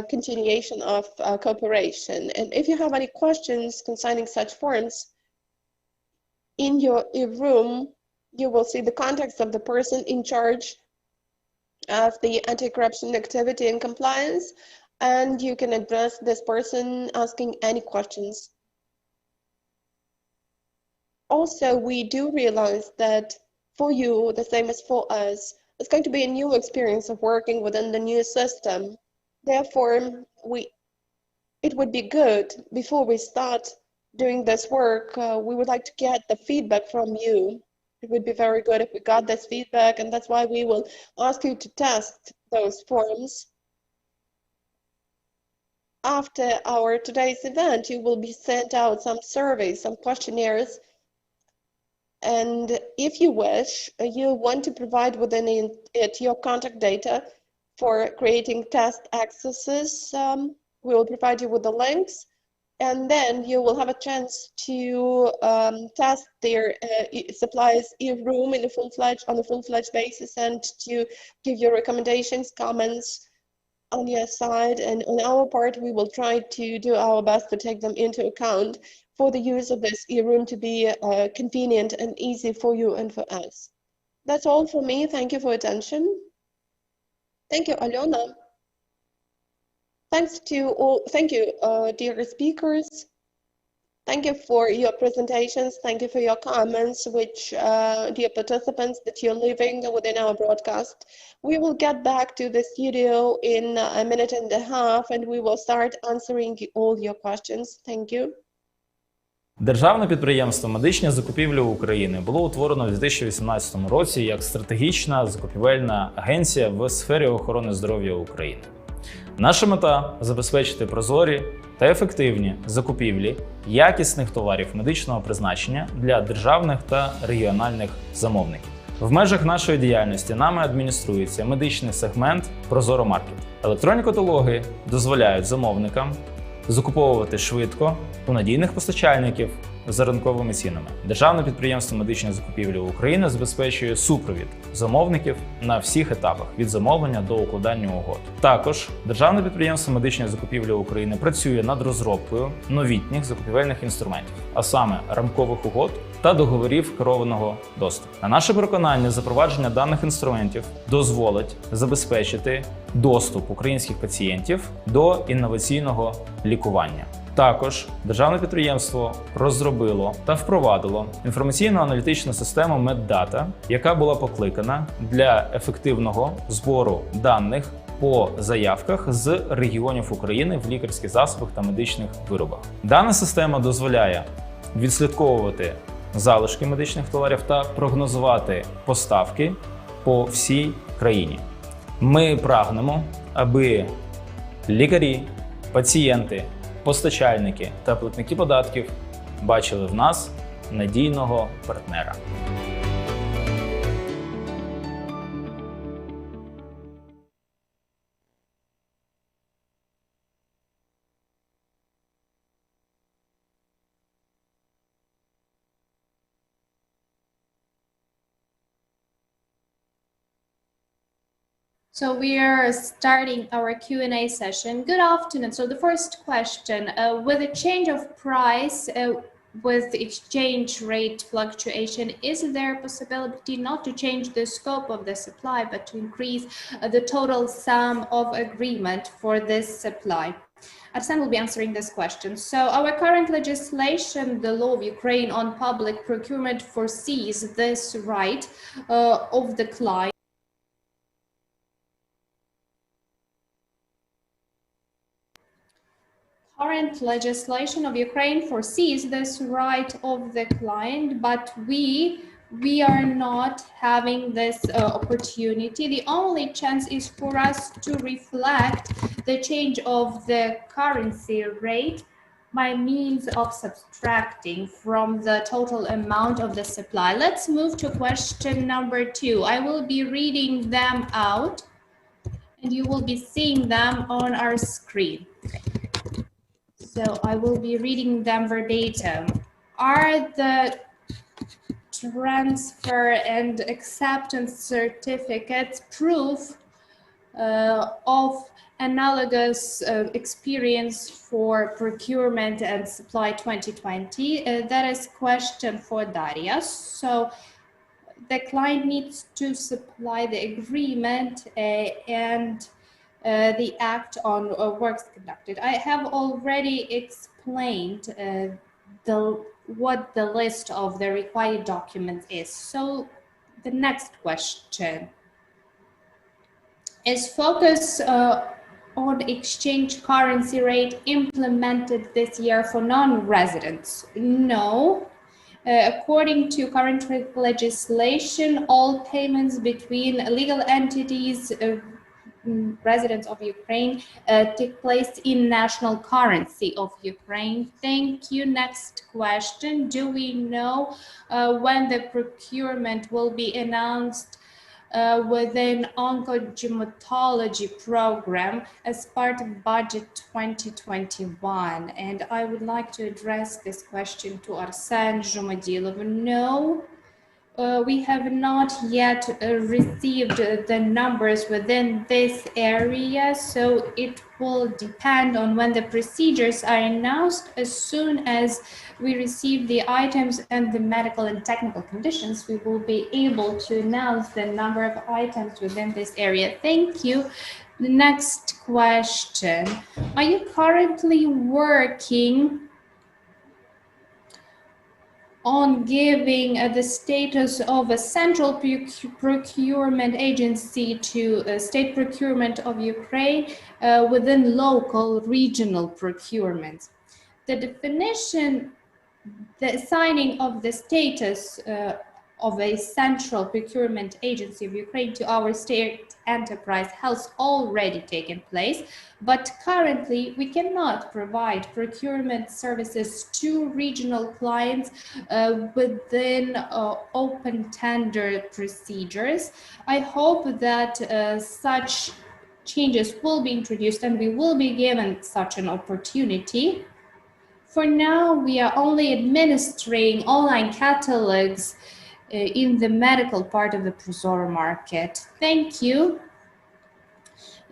continuation of cooperation. And if you have any questions concerning such forms, in your room, you will see the contacts of the person in charge of the anti-corruption activity and compliance, and you can address this person asking any questions. Also, we do realize that for you, the same as for us, it's going to be a new experience of working within the new system. Therefore, it would be good before we start doing this work, we would like to get the feedback from you. It would be very good if we got this feedback, and that's why we will ask you to test those forms. After our today's event, you will be sent out some surveys, some questionnaires, and if you wish, you want to provide within it your contact data for creating test accesses. We will provide you with the links, and then you will have a chance to test their suppliers e-room on a full-fledged basis, and to give your recommendations, comments on your side. And on our part, we will try to do our best to take them into account for the use of this e-room to be convenient and easy for you and for us. That's all for me. Thank you for attention. Thank you, Alona. Thank you, dear speakers. Thank you for your presentations. Thank you for your comments, which, dear participants, that you're leaving within our broadcast. We will get back to the studio in a minute and a half, and we will start answering all your questions. Thank you. Державне підприємство «Медичні закупівлі України» було утворено у 2018 році як стратегічна закупівельна агенція в сфері охорони здоров'я України. Наша мета – забезпечити прозорі та ефективні закупівлі якісних товарів медичного призначення для державних та регіональних замовників. В межах нашої діяльності нами адмініструється медичний сегмент «Прозоро Маркет». Електронні каталоги дозволяють замовникам закуповувати швидко у надійних постачальників за ринковими цінами. Державне підприємство «Медичні закупівлі України» забезпечує супровід замовників на всіх етапах від замовлення до укладання угод. Також Державне підприємство «Медичні закупівлі України» працює над розробкою новітніх закупівельних інструментів, а саме рамкових угод та договорів керованого доступу. На наше переконання, запровадження даних інструментів дозволить забезпечити доступ українських пацієнтів до інноваційного лікування. Також державне підприємство розробило та впровадило інформаційно-аналітичну систему Меддата, яка була покликана для ефективного збору даних по заявках з регіонів України в лікарських засобах та медичних виробах. Дана система дозволяє відслідковувати залишки медичних товарів та прогнозувати поставки по всій країні. Ми прагнемо, аби лікарі, пацієнти, постачальники та платники податків бачили в нас надійного партнера. So we are starting our Q&A session. Good afternoon. So the first question, with the change of price, with exchange rate fluctuation, is there a possibility not to change the scope of the supply, but to increase the total sum of agreement for this supply? Arsen will be answering this question. So our current legislation, the law of Ukraine on public procurement, foresees this right of the client. Current legislation of Ukraine foresees this right of the client, but we are not having this opportunity. The only chance is for us to reflect the change of the currency rate by means of subtracting from the total amount of the supply. Let's move to question number 2. I will be reading them out and you will be seeing them on our screen. So I will be reading them verbatim. Are the transfer and acceptance certificates proof of analogous experience for procurement and supply 2020? That is question for Daria. So the client needs to supply the agreement and the act on works conducted. I have already explained what the list of the required documents is. So the next question is focus on exchange currency rate implemented this year for non-residents. No. According to current legislation, all payments between legal entities, residents of Ukraine, take place in national currency of Ukraine. Thank you. Next question. Do we know when the procurement will be announced within oncogematology program as part of budget 2021? And I would like to address this question to Arsen Zhumadilov. No, we have not yet received the numbers within this area, so it will depend on when the procedures are announced. As soon as we receive the items and the medical and technical conditions, we will be able to announce the number of items within this area. Thank you. The next question. Are you currently working on giving the status of a central procurement agency to state procurement of Ukraine within local regional procurement? The definition, the assigning of the status of a central procurement agency of Ukraine to our state enterprise has already taken place, but currently we cannot provide procurement services to regional clients within open tender procedures. I hope that such changes will be introduced and we will be given such an opportunity. For now, we are only administering online catalogs in the medical part of the Prozor market. Thank you.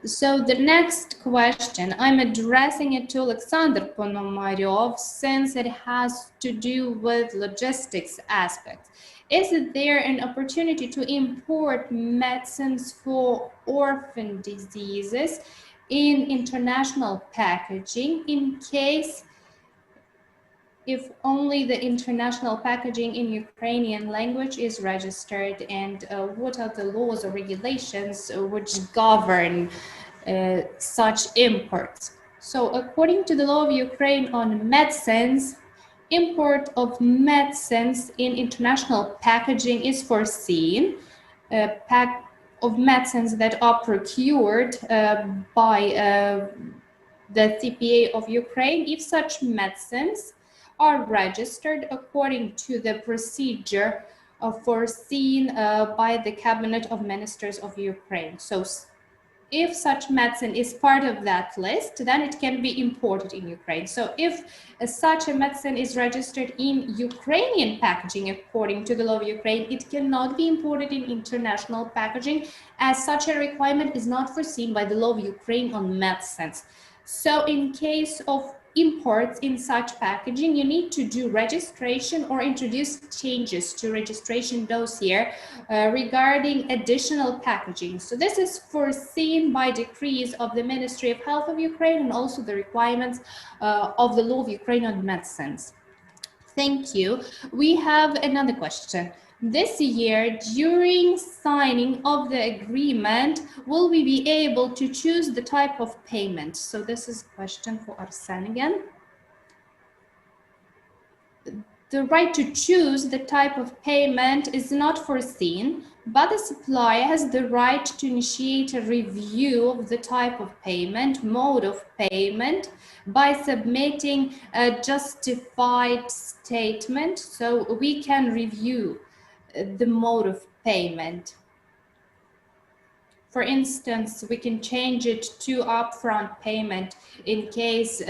So the next question, I'm addressing it to Oleksandr Ponomarov since it has to do with logistics aspects. Is there an opportunity to import medicines for orphan diseases in international packaging in case if only the international packaging in Ukrainian language is registered, and what are the laws or regulations which govern such imports? So according to the law of Ukraine on medicines, import of medicines in international packaging is foreseen. Of medicines that are procured by the CPA of Ukraine, if such medicines are registered according to the procedure foreseen by the Cabinet of Ministers of Ukraine. So if such medicine is part of that list, then it can be imported in Ukraine. So if such a medicine is registered in Ukrainian packaging according to the law of Ukraine, it cannot be imported in international packaging, as such a requirement is not foreseen by the law of Ukraine on medicines. So in case of imports in such packaging, you need to do registration or introduce changes to registration dossier regarding additional packaging. So this is foreseen by decrees of the Ministry of Health of Ukraine and also the requirements of the law of Ukraine on medicines. Thank you. We have another question. This year, during signing of the agreement, will we be able to choose the type of payment? So this is a question for Arsen again. The right to choose the type of payment is not foreseen, but the supplier has the right to initiate a review of the type of payment, mode of payment, by submitting a justified statement, so we can review the mode of payment. For instance, we can change it to upfront payment in case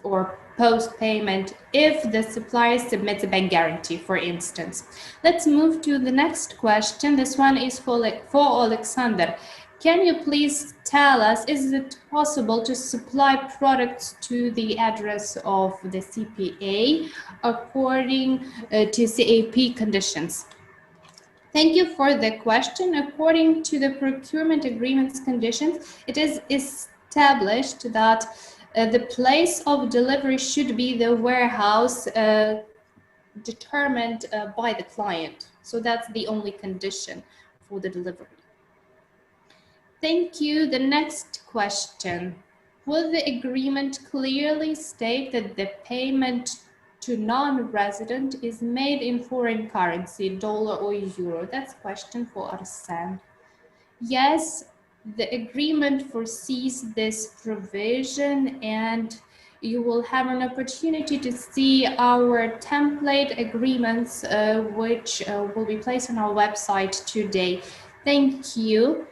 or post payment if the supplier submits a bank guarantee, for instance. Let's move to the next question. This one is for Oleksandr. Can you please tell us, is it possible to supply products to the address of the CPA according to CAP conditions? Thank you for the question. According to the procurement agreement's conditions, it is established that the place of delivery should be the warehouse determined by the client. So that's the only condition for the delivery. Thank you. The next question. Will the agreement clearly state that the payment to non-resident is made in foreign currency, dollar or euro? That's a question for Arsen. Yes, the agreement foresees this provision, and you will have an opportunity to see our template agreements, which will be placed on our website today. Thank you.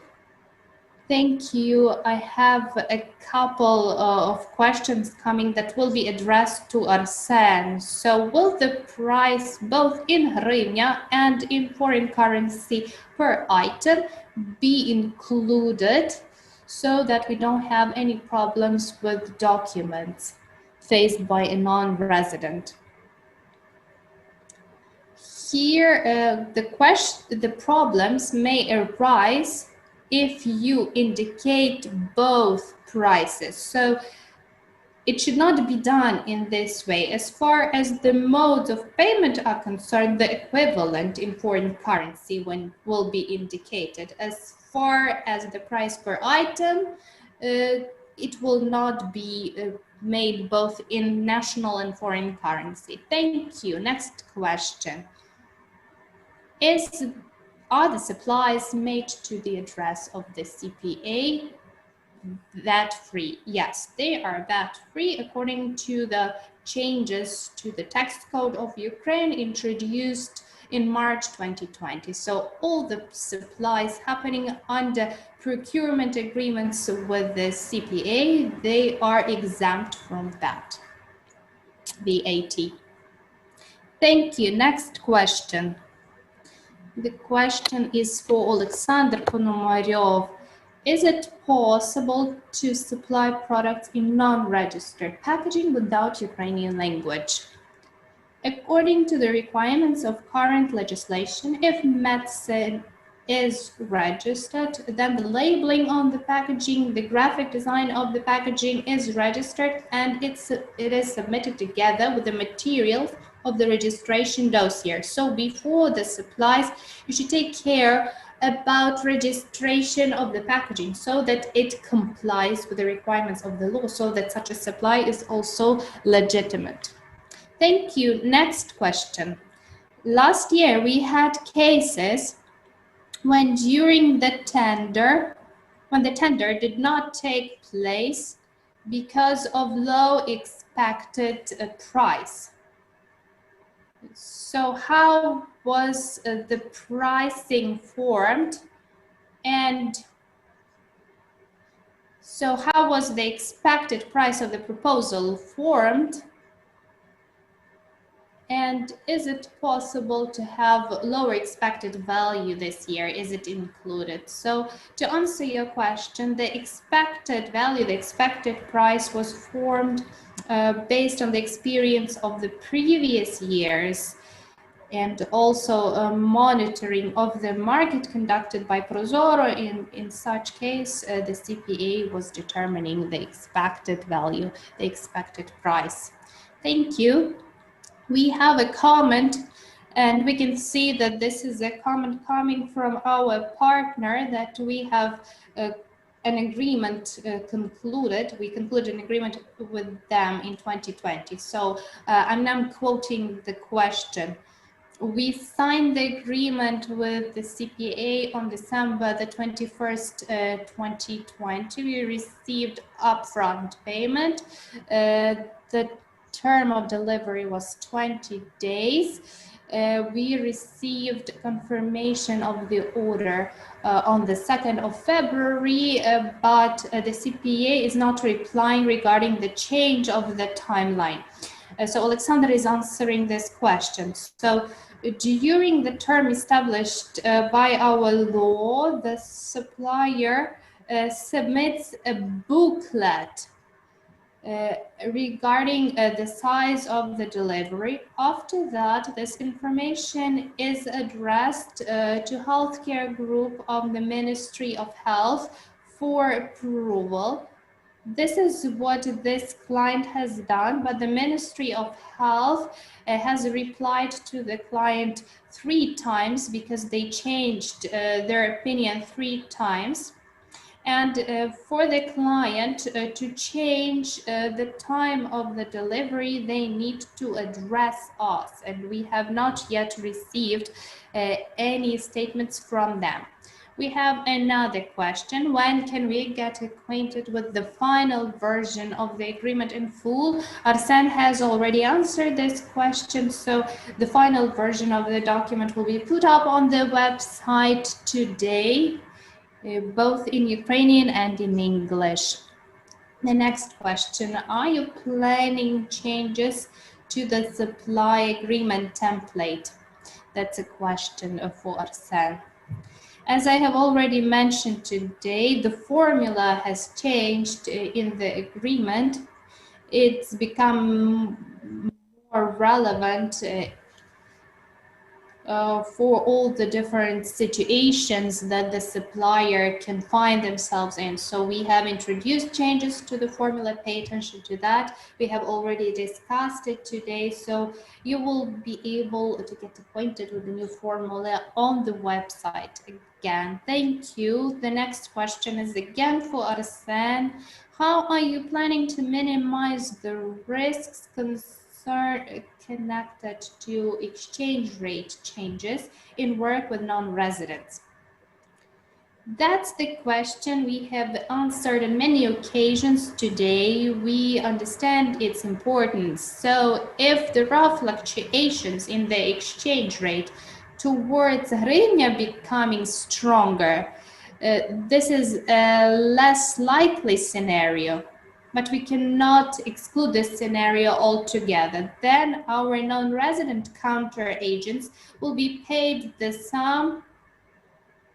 Thank you. I have a couple of questions coming that will be addressed to Arsen. So will the price both in hryvnia and in foreign currency per item be included so that we don't have any problems with documents faced by a non-resident? Here, the problems may arise if you indicate both prices. So it should not be done in this way. As far as the modes of payment are concerned, the equivalent in foreign currency will be indicated. As far as the price per item, it will not be made both in national and foreign currency. Thank you. Next question. Are the supplies made to the address of the CPA VAT-free? Yes, they are VAT-free according to the changes to the tax code of Ukraine introduced in March 2020. So all the supplies happening under procurement agreements with the CPA, they are exempt from VAT. Thank you. Next question. The question is for Oleksandr Ponomarov. Is it possible to supply products in non-registered packaging without Ukrainian language? According to the requirements of current legislation, if medicine is registered, then the labeling on the packaging, the graphic design of the packaging is registered, and it is submitted together with the materials of the registration dossier. So before the supplies, you should take care about registration of the packaging so that it complies with the requirements of the law, so that such a supply is also legitimate. Thank you. Next question. Last year we had cases when the tender did not take place because of low expected price. So how was the pricing formed, and so how was the expected price of the proposal formed, and is it possible to have lower expected value this year? Is it included? So to answer your question, the expected value, the expected price was formed based on the experience of the previous years, and also monitoring of the market conducted by Prozoro. In such case, the CPA was determining the expected value, the expected price. Thank you. We have a comment, and we can see that this is a comment coming from our partner, that we have an agreement concluded. We concluded an agreement with them in 2020. So I'm now quoting the question. We signed the agreement with the CPA on December the 21st, 2020. We received upfront payment. The term of delivery was 20 days. We received confirmation of the order on the 2nd of February, but the CPA is not replying regarding the change of the timeline. So Oleksandr is answering this question. So during the term established by our law, the supplier submits a booklet regarding the size of the delivery. After that, this information is addressed to healthcare group of the Ministry of Health for approval. This is what this client has done, but the Ministry of Health has replied to the client 3 times because they changed their opinion 3 times. And for the client to change the time of the delivery, they need to address us, and we have not yet received any statements from them. We have another question. When can we get acquainted with the final version of the agreement in full? Arsen has already answered this question, so the final version of the document will be put up on the website today, both in Ukrainian and in English. The next question, are you planning changes to the supply agreement template? That's a question for Arsen. As I have already mentioned today, the formula has changed in the agreement. It's become more relevant for all the different situations that the supplier can find themselves in. So we have introduced changes to the formula, pay attention to that. We have already discussed it today, so you will be able to get acquainted with the new formula on the website. Again, thank you. The next question is again for Arsen. How are you planning to minimize the risks connected to exchange rate changes in work with non-residents? That's the question we have answered on many occasions today. We understand its importance. So if there are fluctuations in the exchange rate towards hryvnia becoming stronger, this is a less likely scenario, but we cannot exclude this scenario altogether. Then our non-resident counter agents will be paid the sum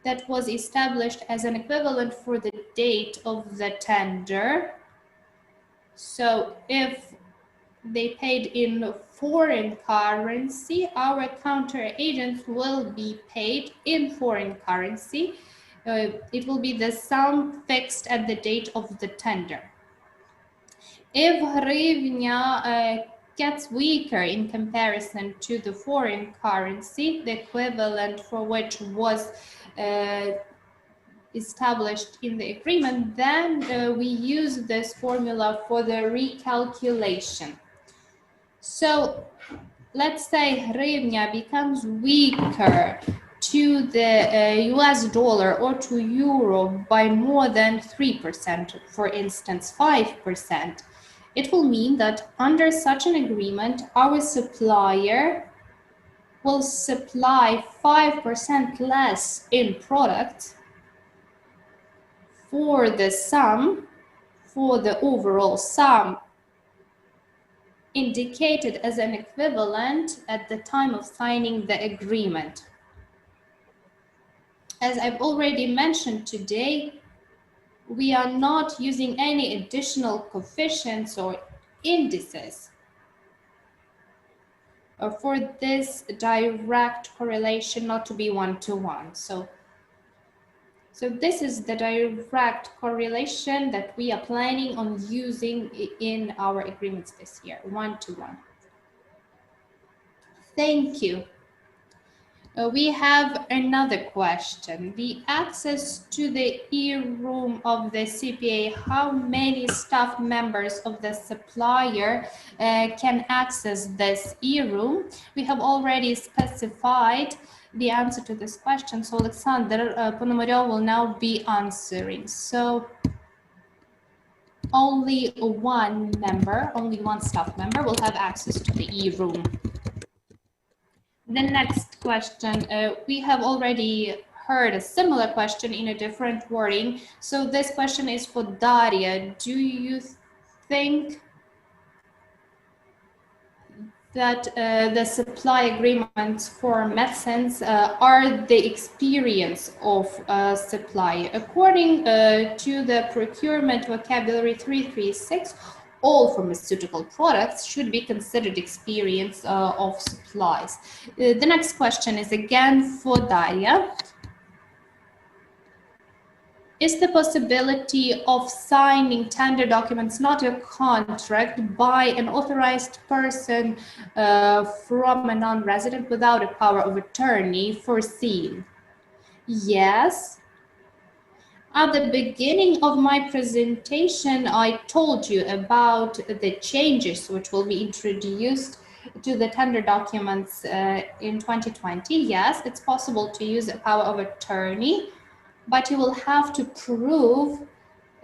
that was established as an equivalent for the date of the tender. So if they paid in foreign currency, our counter agents will be paid in foreign currency. It will be the sum fixed at the date of the tender. If hryvnia gets weaker in comparison to the foreign currency, the equivalent for which was established in the agreement, then we use this formula for the recalculation. So let's say hryvnia becomes weaker to the US dollar or to euro by more than 3%, for instance 5%. It will mean that under such an agreement, our supplier will supply 5% less in products for the sum, for the overall sum indicated as an equivalent at the time of signing the agreement. As I've already mentioned today, we are not using any additional coefficients or indices for this direct correlation not to be one-to-one. So this is the direct correlation that we are planning on using in our agreements this year, one-to-one. Thank you. We have another question. The access to the e-room of the CPA, how many staff members of the supplier can access this e-room? We have already specified the answer to this question, so Oleksandr Ponomarov will now be answering. So only one staff member will have access to the e-room. The next question, we have already heard a similar question in a different wording. So this question is for Daria. Do you think that the supply agreements for medicines are the experience of supplier? According to the procurement vocabulary 336, all pharmaceutical products should be considered experience of supplies. The next question is again for Daria. Is the possibility of signing tender documents, not a contract, by an authorized person from a non-resident without a power of attorney foreseen? Yes. At the beginning of my presentation, I told you about the changes which will be introduced to the tender documents in 2020. Yes, it's possible to use a power of attorney, but you will have to prove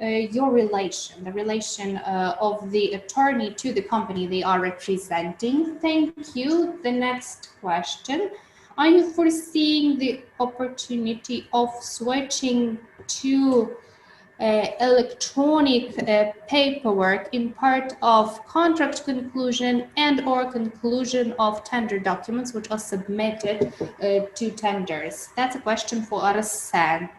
your relation, the relation of the attorney to the company they are representing. Thank you. The next question. Are you foreseeing the opportunity of switching to electronic paperwork in part of contract conclusion and or conclusion of tender documents which are submitted to tenders? That's a question for Arsen.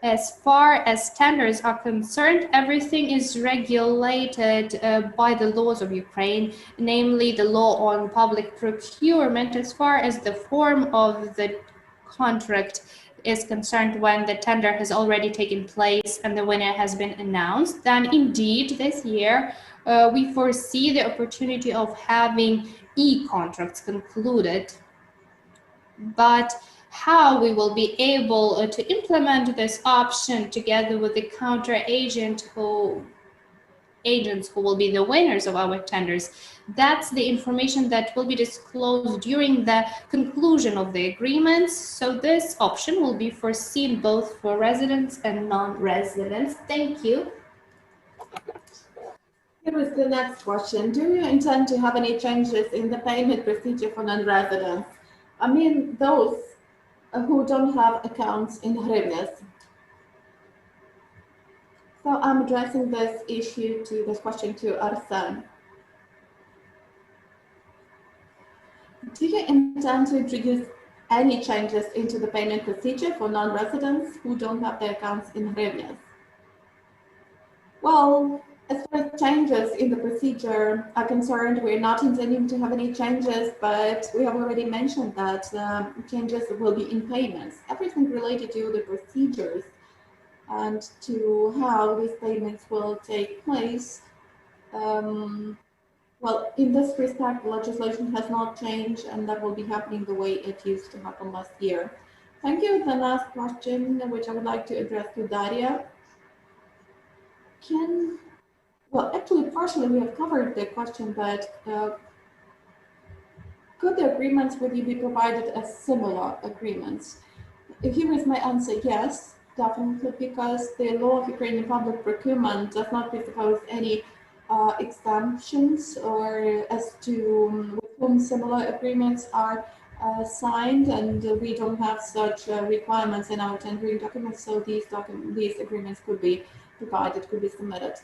As far as tenders are concerned, everything is regulated by the laws of Ukraine, namely the law on public procurement. As far as the form of the contract is concerned, when the tender has already taken place and the winner has been announced, then indeed this year we foresee the opportunity of having e-contracts concluded. But how we will be able to implement this option together with the counter agents who will be the winners of our tenders, that's the information that will be disclosed during the conclusion of the agreements. So this option will be foreseen both for residents and non-residents. Thank you. Here is the next question. Do you intend to have any changes in the payment procedure for non-residents? I mean, those who don't have accounts in hryvnias. So I'm addressing this question to Arsen. Do you intend to introduce any changes into the payment procedure for non-residents who don't have their accounts in hryvnias? Well, as far as changes in the procedure are concerned, we're not intending to have any changes, but we have already mentioned that changes will be in payments. Everything related to the procedures and to how these payments will take place. Well, in this respect, the legislation has not changed, and that will be happening the way it used to happen last year. Thank you. The last question, which I would like to address to Daria. Well, actually, partially we have covered the question, but could the agreements with you be provided as similar agreements? Here is my answer: yes, definitely, because the law of Ukrainian public procurement does not presuppose any exemptions or as to with whom similar agreements are signed, and we don't have such requirements in our tendering documents, so these agreements could be provided, could be submitted.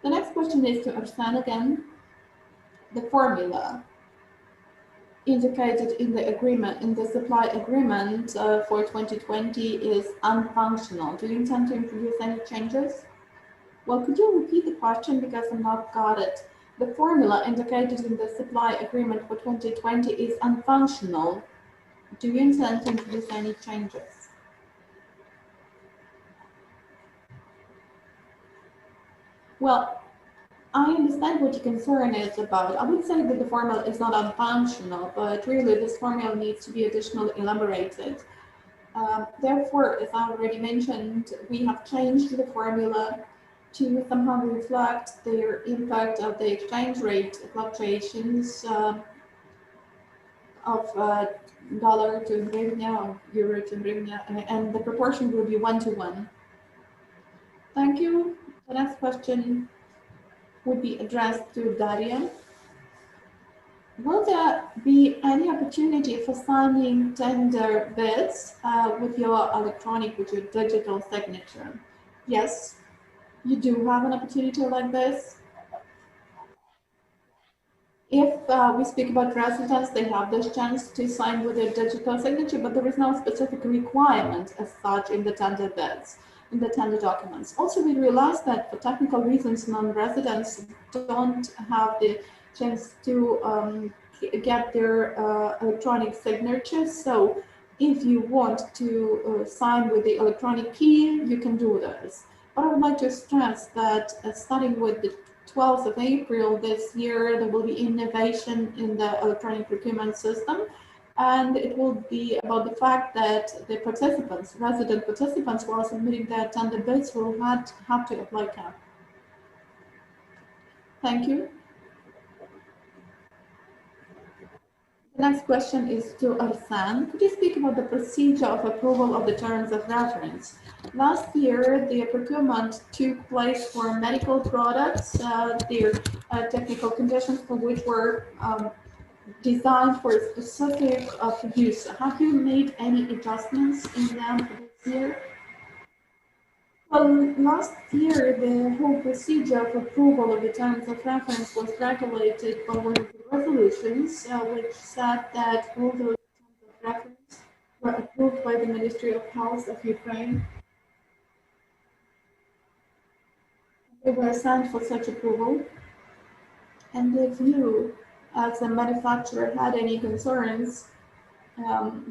The next question is to Arsen again. The formula indicated in the agreement, in the supply agreement for 2020 is unfunctional. Do you intend to introduce any changes? Well, could you repeat the question because I'm not got it? The formula indicated in the supply agreement for 2020 is unfunctional. Do you intend to introduce any changes? Well, I understand what your concern is about. I would say that the formula is not unfunctional, but really this formula needs to be additionally elaborated. Therefore, as I already mentioned, we have changed the formula to somehow reflect the impact of the exchange rate fluctuations of dollar to hryvnia or euro to hryvnia, and the proportion will be 1-to-1. Thank you. The next question would be addressed to Daria. Will there be any opportunity for signing tender bids with your digital signature? Yes, you do have an opportunity like this. If we speak about residents, they have this chance to sign with their digital signature, but there is no specific requirement as such in the tender bids. in the tender documents. Also, we realized that for technical reasons, non-residents don't have the chance to get their electronic signatures. So if you want to sign with the electronic key, you can do this. But I would like to stress that starting with the 12th of April this year, there will be innovation in the electronic procurement system. And it will be about the fact that the participants, resident participants who are submitting their tender bids will have to apply CAP. Thank you. The next question is to Arsen. Could you speak about the procedure of approval of the terms of reference? Last year, the procurement took place for medical products, their technical conditions for which were designed for a specific use. Have you made any adjustments in them for this year? Well, last year, the whole procedure of approval of the terms of reference was regulated by one of the resolutions, which said that all those terms of reference were approved by the Ministry of Health of Ukraine. They were sent for such approval. And if you, as a manufacturer, had any concerns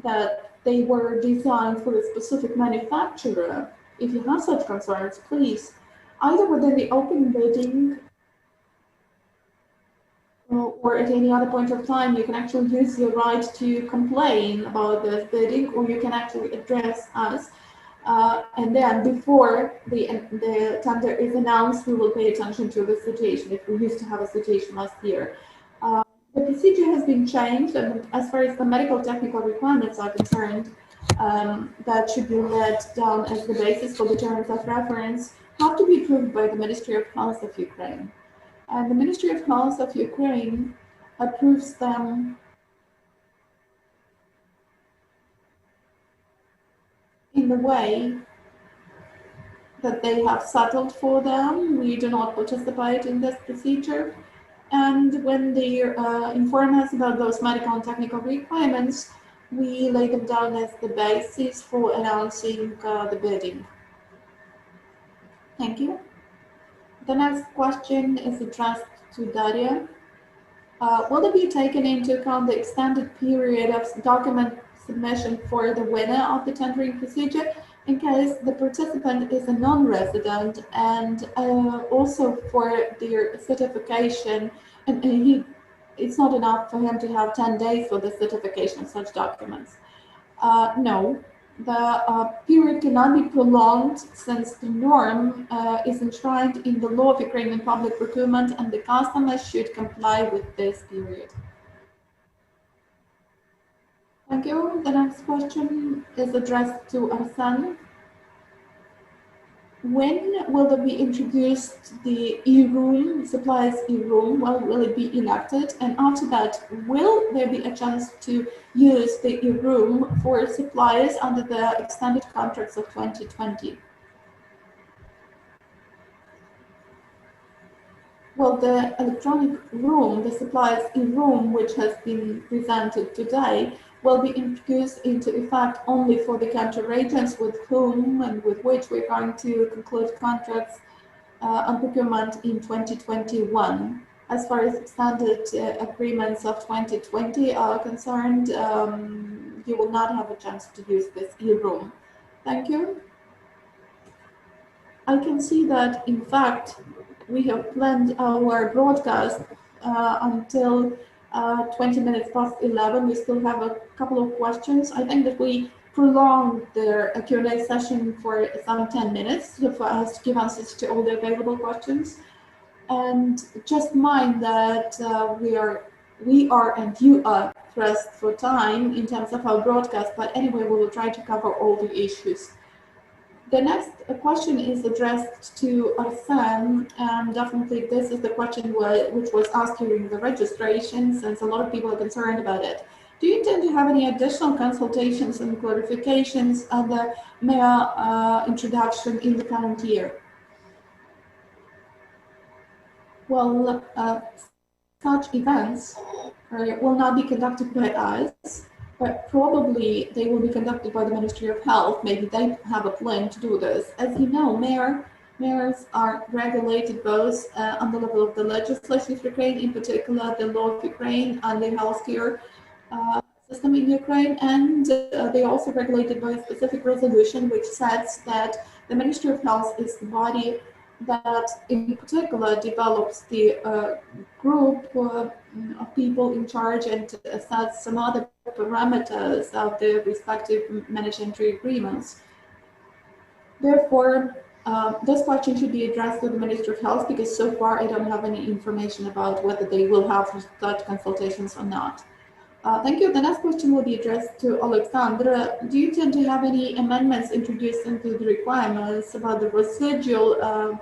that they were designed for a specific manufacturer, if you have such concerns, please, either within the open bidding or at any other point of time, you can actually use your right to complain about this bidding, or you can actually address us. And then before the tender is announced, we will pay attention to the situation, if we used to have a situation last year. The procedure has been changed, and as far as the medical technical requirements are concerned, that should be laid down as the basis for the terms of reference, have to be approved by the Ministry of Health of Ukraine. And the Ministry of Health of Ukraine approves them in the way that they have settled for them. We do not participate in this procedure. And when they inform us about those medical and technical requirements, we lay them down as the basis for announcing the bidding. Thank you. The next question is addressed to Daria. Will it be taken into account the extended period of document submission for the winner of the tendering procedure in case the participant is a non-resident, and also for their certification, and it's not enough for him to have 10 days for the certification of such documents? No, the period cannot be prolonged, since the norm is enshrined in the law of Ukrainian public procurement, and the customer should comply with this period. Thank you. The next question is addressed to Arsen. When will there be introduced the e-room, suppliers e-room? When will it be enacted? And after that, will there be a chance to use the e-room for suppliers under the extended contracts of 2020? Well, the electronic room, the suppliers e-room, which has been presented today, will be introduced into effect only for the counter-agents with whom and with which we're going to conclude contracts on procurement in 2021. As far as standard agreements of 2020 are concerned, you will not have a chance to use this e-room. Thank you. I can see that, in fact, we have planned our broadcast until 20 minutes past 11. We still have a couple of questions. I think that we prolonged the Q&A session for some 10 minutes for us to give answers to all the available questions. And just mind that we are and you are pressed for time in terms of our broadcast, but anyway, we will try to cover all the issues. The next question is addressed to Arsen, and definitely this is the question which was asked during the registration, since a lot of people are concerned about it. Do you intend to have any additional consultations and clarifications on the MEA introduction in the current year? Well, such events will not be conducted by us. but probably they will be conducted by the Ministry of Health. Maybe they have a plan to do this. As you know, mayors are regulated both on the level of the legislation of Ukraine, in particular the law of Ukraine and the healthcare system in Ukraine, and they are also regulated by a specific resolution which says that the Ministry of Health is the body that in particular develops the group of people in charge and sets some other parameters of the respective management agreements. Therefore, this question should be addressed to the Ministry of Health, because so far I don't have any information about whether they will have such consultations or not. Thank you. The next question will be addressed to Oleksandr. Do you tend to have any amendments introduced into the requirements about the residual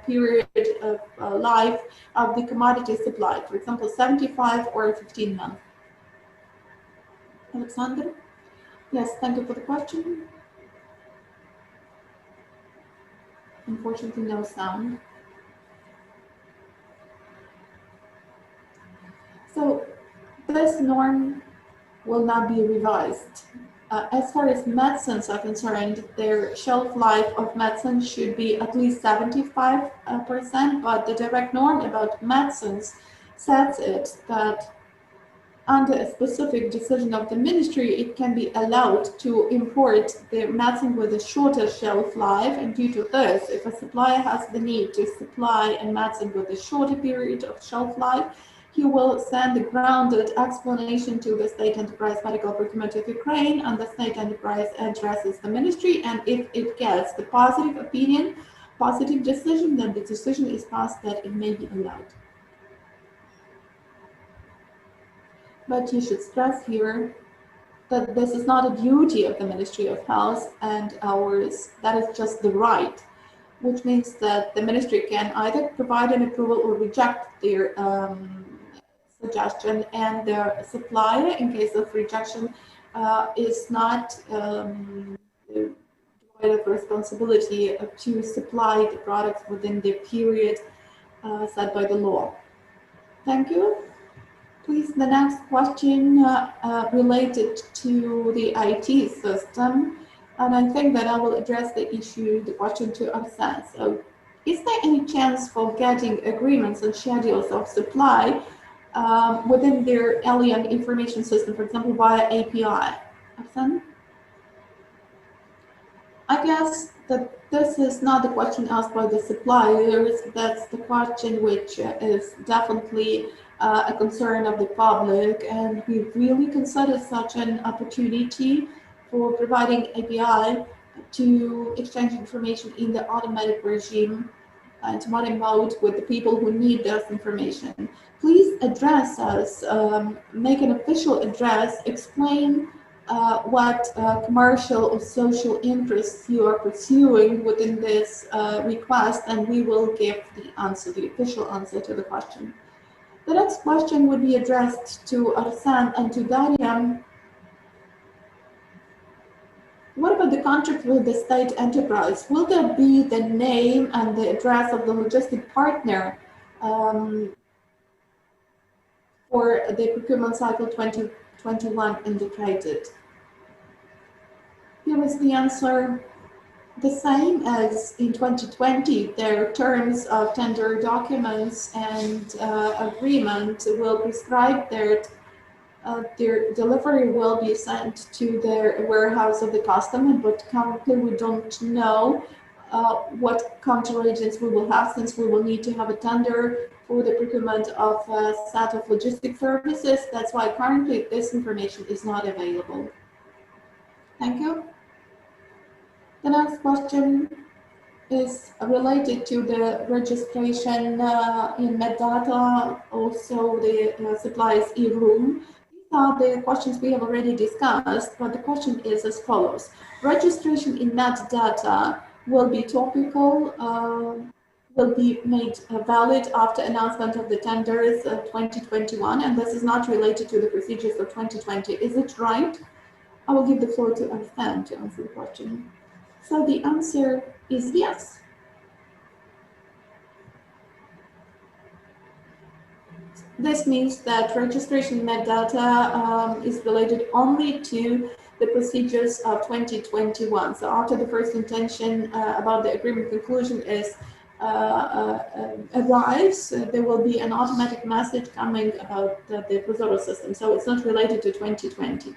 period of life of the commodity supply, for example, 75 or 15 months? Oleksandr? Yes, thank you for the question. Unfortunately, no sound. So this norm will not be revised. As far as medicines are concerned, their shelf life of medicine should be at least 75%, but the direct norm about medicines sets it that under a specific decision of the ministry, it can be allowed to import the medicine with a shorter shelf life. And due to this, if a supplier has the need to supply a medicine with a shorter period of shelf life, he will send a grounded explanation to the State Enterprise Medical Procurement of Ukraine, and the State Enterprise addresses the ministry. And if it gets the positive opinion, positive decision, then the decision is passed that it may be allowed. But you should stress here that this is not a duty of the Ministry of Health and ours, that is just the right, which means that the ministry can either provide an approval or reject their suggestion, and the supplier, in case of rejection, is not divided of responsibility to supply the products within the period set by the law. Thank you. Please, the next question related to the IT system, and I think that I will address the question to Arsen. So, is there any chance for getting agreements and schedules of supply within their alien information system, for example, via API? Arsen? I guess that this is not the question asked by the suppliers. That's the question which is definitely a concern of the public, and we really consider such an opportunity for providing API to exchange information in the automatic regime and automatic mode with the people who need this information. Please address us, make an official address, explain what commercial or social interests you are pursuing within this request, and we will give the answer, the official answer to the question. The next question would be addressed to Arsen and to Daria. What about the contract with the state enterprise? Will there be the name and the address of the logistic partner for the procurement cycle 2021 indicated? Here is the answer. The same as in 2020, their terms of tender documents and agreement will prescribe that their delivery will be sent to their warehouse of the customer, but currently we don't know what counteragents we will have, since we will need to have a tender for the procurement of a set of logistic services. That's why currently this information is not available. Thank you. The next question is related to the registration in Metadata, also the supplies e-room. These are the questions we have already discussed, but the question is as follows. Registration in Metadata will be topical, will be made valid after announcement of the tenders of 2021, and this is not related to the procedures of 2020. Is it right? I will give the floor to Arsen to answer the question. So the answer is yes. This means that registration metadata is related only to the procedures of 2021. So after the first intention about the agreement conclusion is arrives, there will be an automatic message coming about the Prozoro system. So it's not related to 2020.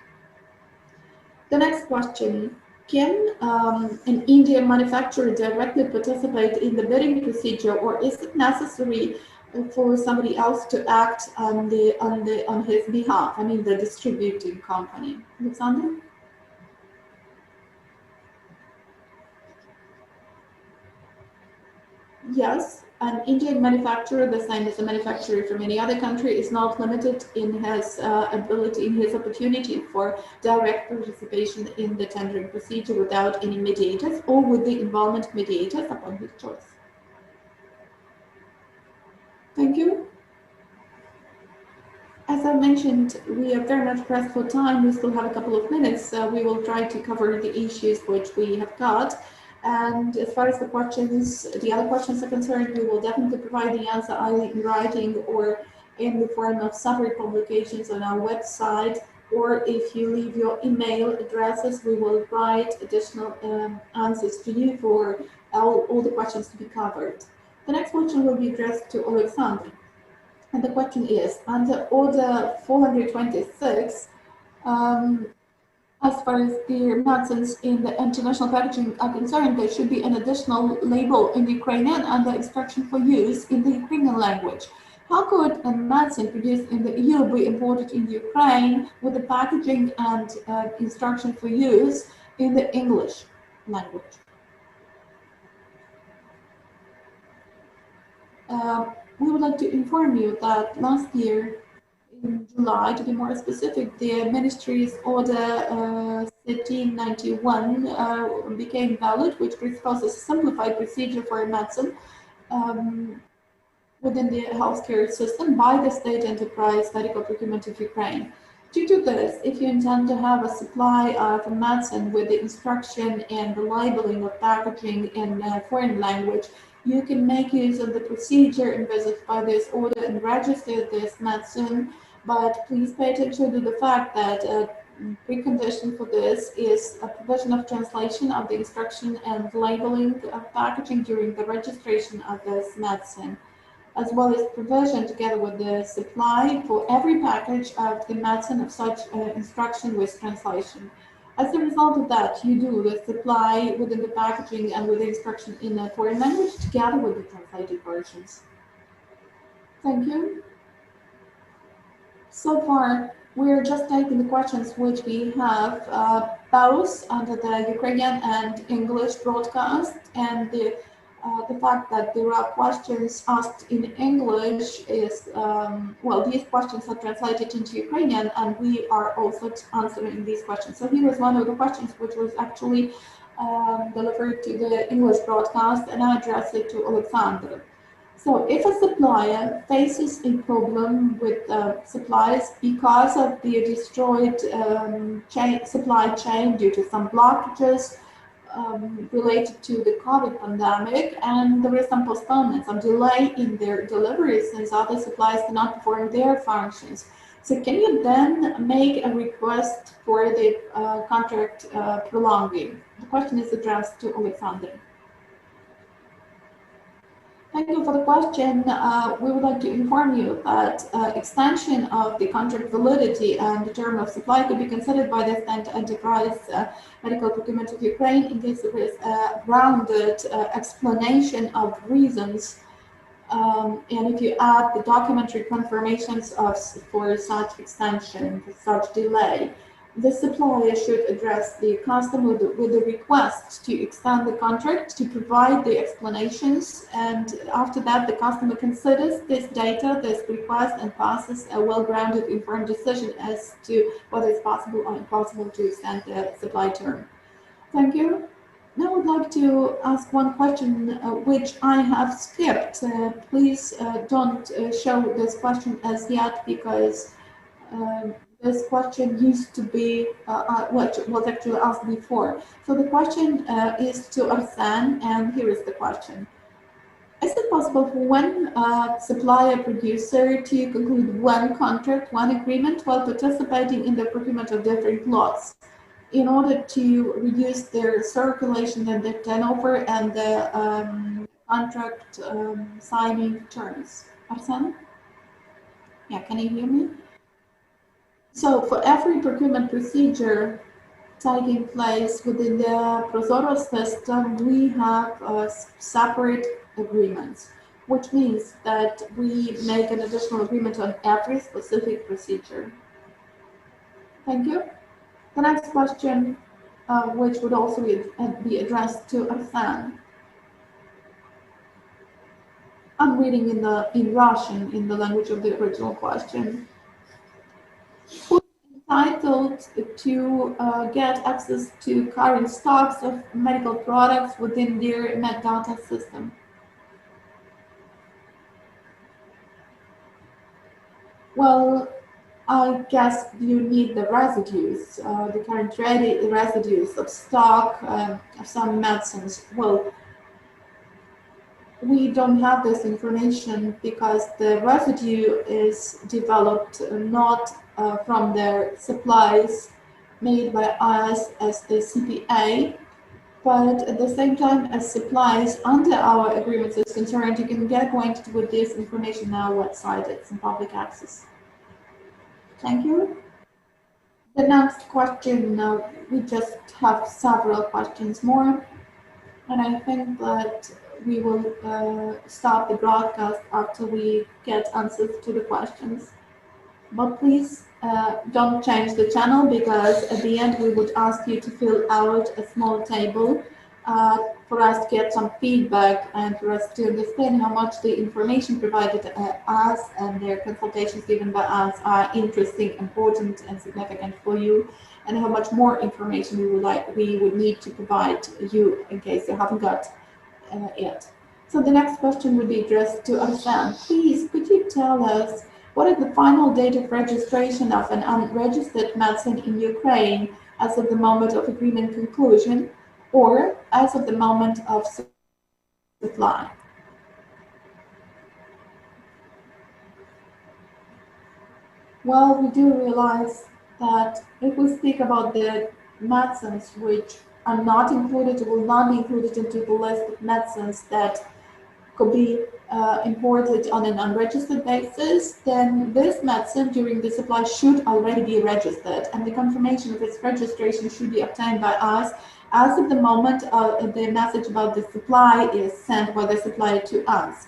The next question, can an Indian manufacturer directly participate in the bidding procedure, or is it necessary for somebody else to act on his behalf? I mean, the distributing company. Alexander? Yes, an Indian manufacturer, the same as a manufacturer from any other country, is not limited in his ability, in his opportunity for direct participation in the tendering procedure without any mediators or with the involvement of mediators upon his choice. Thank you. As I mentioned, we are very much pressed for time. We still have a couple of minutes. We will try to cover the issues which we have got. And as far as the other questions are concerned, we will definitely provide the answer either in writing or in the form of separate publications on our website. Or if you leave your email addresses, we will write additional answers to you for all the questions to be covered. The next question will be addressed to Oleksandr. And the question is, under Order 426, as far as the medicines in the international packaging are concerned, there should be an additional label in the Ukrainian and the instruction for use in the Ukrainian language. How could a medicine produced in the EU be imported in Ukraine with the packaging and instruction for use in the English language? We would like to inform you that last year, in July, to be more specific, the Ministry's Order 1391 became valid, which proposes a simplified procedure for a medicine within the healthcare system by the state enterprise Medical Procurement of Ukraine. Due to this, if you intend to have a supply of a medicine with the instruction and the labeling of packaging in a foreign language, you can make use of the procedure envisaged by this order and register this medicine, but please pay attention to the fact that a precondition for this is a provision of translation of the instruction and labeling of packaging during the registration of this medicine, as well as provision together with the supply for every package of the medicine of such instruction with translation. As a result of that, you do the supply within the packaging and with the instruction in a foreign language together with the translated versions. Thank you. So far, we're just taking the questions which we have both under the Ukrainian and English broadcast, and the fact that there are questions asked in English is, well, these questions are translated into Ukrainian, and we are also answering these questions. So here is one of the questions which was actually delivered to the English broadcast, and I address it to Alexander. So if a supplier faces a problem with supplies because of the destroyed supply chain due to some blockages, related to the COVID pandemic, and there is some postponement, some delay in their deliveries since other suppliers cannot perform their functions. So can you then make a request for the contract prolonging? The question is addressed to Alexander. Thank you for the question. We would like to inform you that extension of the contract validity and the term of supply could be considered by the state enterprise Medical Procurement of Ukraine in case there is a grounded explanation of reasons, and if you add the documentary confirmations for such extension, for such delay. The supplier should address the customer with a request to extend the contract, to provide the explanations, and after that the customer considers this data, this request, and passes a well-grounded informed decision as to whether it's possible or impossible to extend the supply term. Thank you. Now I would like to ask one question which I have skipped. Please don't show this question as yet, because this question used to be what was actually asked before. So the question is to Arsen, and here is the question. Is it it possible for one supplier producer to conclude one contract, one agreement while participating in the procurement of different lots in order to reduce their circulation and their turnover and the contract signing terms? Arsen? Yeah, can you hear me? So for every procurement procedure taking place within the Prozoro system, we have separate agreements, which means that we make an additional agreement on every specific procedure. Thank you. The next question, which would also be addressed to Arsen. I'm reading in Russian, in the language of the original question. Who is entitled to get access to current stocks of medical products within their MedData system? Well, I guess you need the residues, the current residues of stock of some medicines. Well, we don't have this information because the residue is developed not from the supplies made by us as the CPA, but at the same time as supplies under our agreements is concerned, you can get acquainted with this information on our website. It's in public access. Thank you. The next question, we just have several questions more, and I think that we will stop the broadcast after we get answers to the questions. But please don't change the channel, because at the end we would ask you to fill out a small table for us to get some feedback and for us to understand how much the information provided us and the consultations given by us are interesting, important, and significant for you, and how much more information we would need to provide you in case you haven't got it. So the next question would be addressed to Arsen. Please, could you tell us what is the final date of registration of an unregistered medicine in Ukraine as of the moment of agreement conclusion, or as of the moment of supply? Well, we do realize that if we speak about the medicines which are not included or will not be included into the list of medicines that could be imported on an unregistered basis, then this medicine during the supply should already be registered, and the confirmation of its registration should be obtained by us as of the moment the message about the supply is sent by the supplier to us,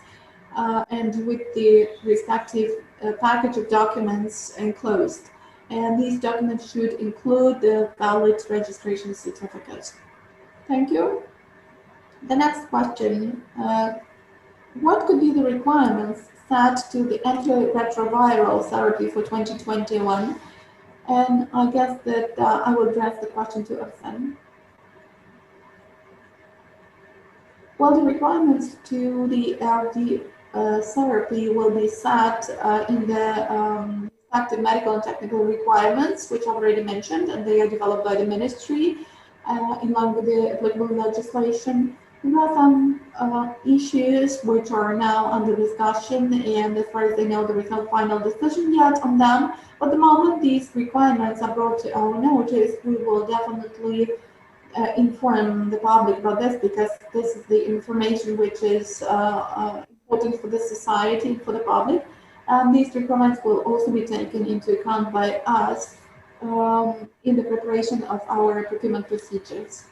and with the respective package of documents enclosed. And these documents should include the valid registration certificate. Thank you. The next question. What could be the requirements set to the antiretroviral therapy for 2021? And I guess that I will address the question to Arsen. Well, the requirements to the LD therapy will be set in the respective medical and technical requirements, which I've already mentioned, and they are developed by the ministry in line with the applicable legislation. We have some issues which are now under discussion, and as far as I know, there is no final decision yet on them. But at the moment these requirements are brought to our notice, we will definitely inform the public about this, because this is the information which is important for the society, for the public. And these requirements will also be taken into account by us in the preparation of our procurement procedures.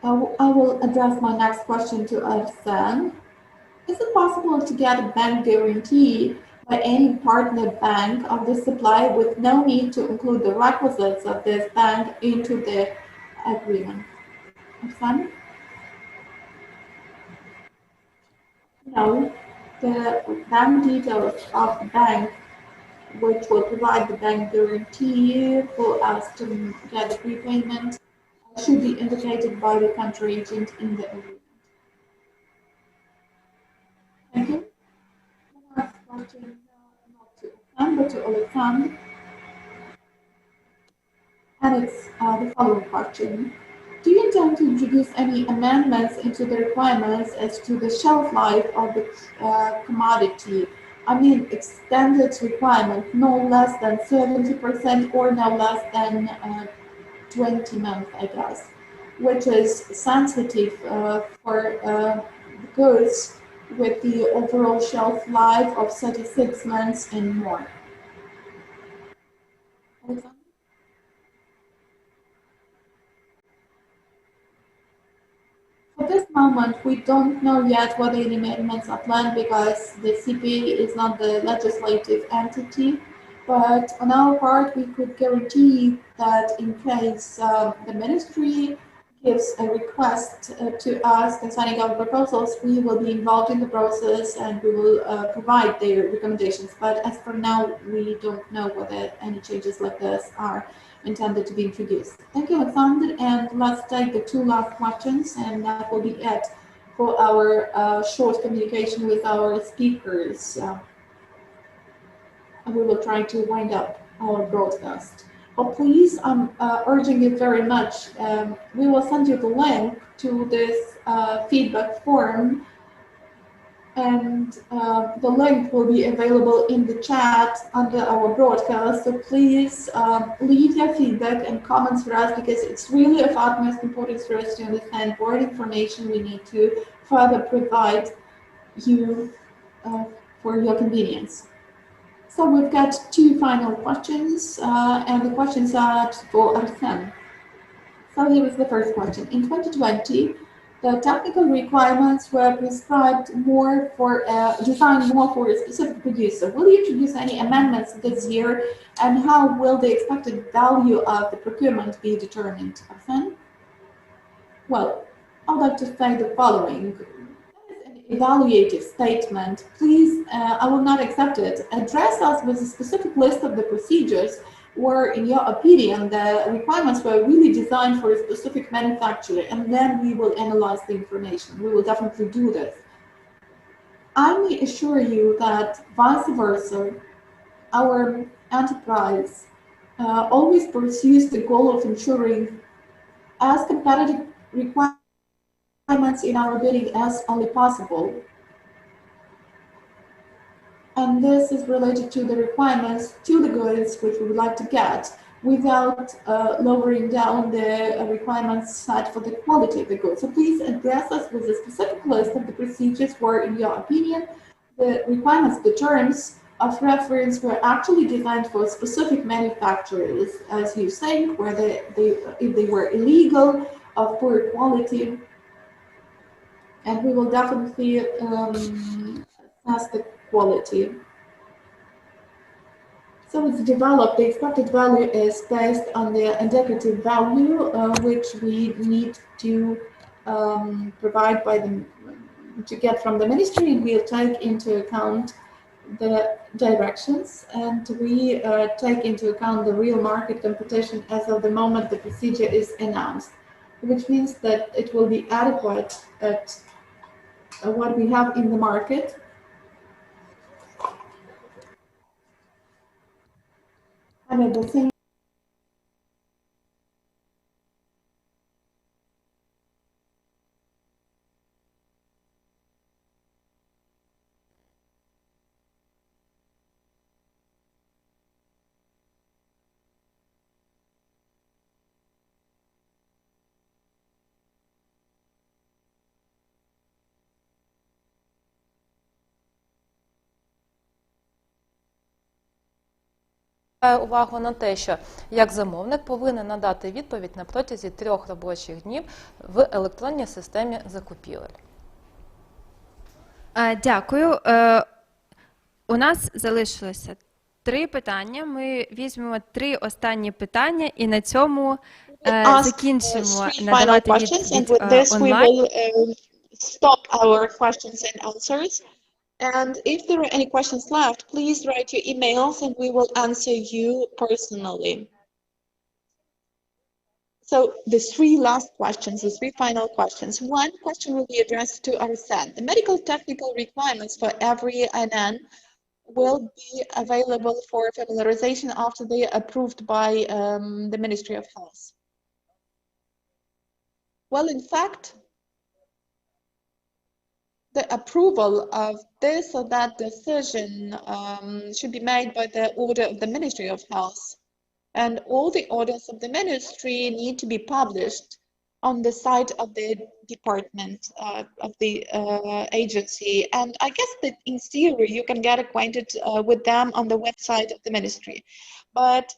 I will address my next question to Arsen. Is it possible to get a bank guarantee by any partner bank of the supply with no need to include the requisites of this bank into the agreement? Arsen? No, the bank details of the bank which will provide the bank guarantee for us to get the prepayment should be indicated by the country agent in the agreement. Thank you. The next question, not to Arsen, but to Oleksandr. And it's the following question. Do you intend to introduce any amendments into the requirements as to the shelf life of the commodity? I mean, extended requirement, no less than 70% or no less than 20 months, I guess, which is sensitive for goods with the overall shelf life of 36 months and more. Alexander? At this moment, we don't know yet whether any amendments are planned because the CPA is not the legislative entity. But on our part, we could guarantee that in case the ministry gives a request to us concerning our proposals, we will be involved in the process and we will provide their recommendations. But as for now, we don't know whether any changes like this are intended to be introduced. Thank you, Alexander, and let's take the two last questions, and that will be it for our short communication with our speakers. And we will try to wind up our broadcast. But please, I'm urging you very much, we will send you the link to this feedback form, and the link will be available in the chat under our broadcast. So please leave your feedback and comments for us, because it's really of utmost importance for us to understand what information we need to further provide you for your convenience. So we've got two final questions, and the questions are for Arsen. So here is the first question. In 2020, the technical requirements were prescribed more for designed more for a specific producer. Will you introduce any amendments this year, and how will the expected value of the procurement be determined? Arsen? Well, I'd like to say the following. Evaluative statement, please, I will not accept it. Address us with a specific list of the procedures where, in your opinion, the requirements were really designed for a specific manufacturer, and then we will analyze the information. We will definitely do this. I may assure you that vice versa, our enterprise always pursues the goal of ensuring as competitive requirements in our bidding as only possible. And this is related to the requirements to the goods which we would like to get without lowering down the requirements set for the quality of the goods. So please address us with a specific list of the procedures where, in your opinion, the requirements, the terms of reference were actually designed for specific manufacturers, as you say, where if they were illegal, of poor quality. And we will definitely assess the quality. So it's developed, the expected value is based on the indicative value, which we need to provide to get from the ministry, and we'll take into account the directions, and we take into account the real market competition as of the moment the procedure is announced, which means that it will be adequate at what we have in the market. And at the same увагу на те, що як замовник повинен надати відповідь на протязі 3 робочих днів в електронній системі закупівель. Дякую. У нас залишилося 3 питання. Ми візьмемо 3 останні питання і на цьому закінчимо надавати відповідь онлайн. Stop our questions and answers. And if there are any questions left, please write your emails and we will answer you personally. So the 3 last questions, the 3 final questions. One question will be addressed to Arsen. The medical technical requirements for every INN will be available for familiarization after they are approved by the Ministry of Health. Well, in fact, the approval of this or that decision should be made by the order of the Ministry of Health. And all the orders of the ministry need to be published on the site of the department of the agency. And I guess that in theory, you can get acquainted with them on the website of the ministry. But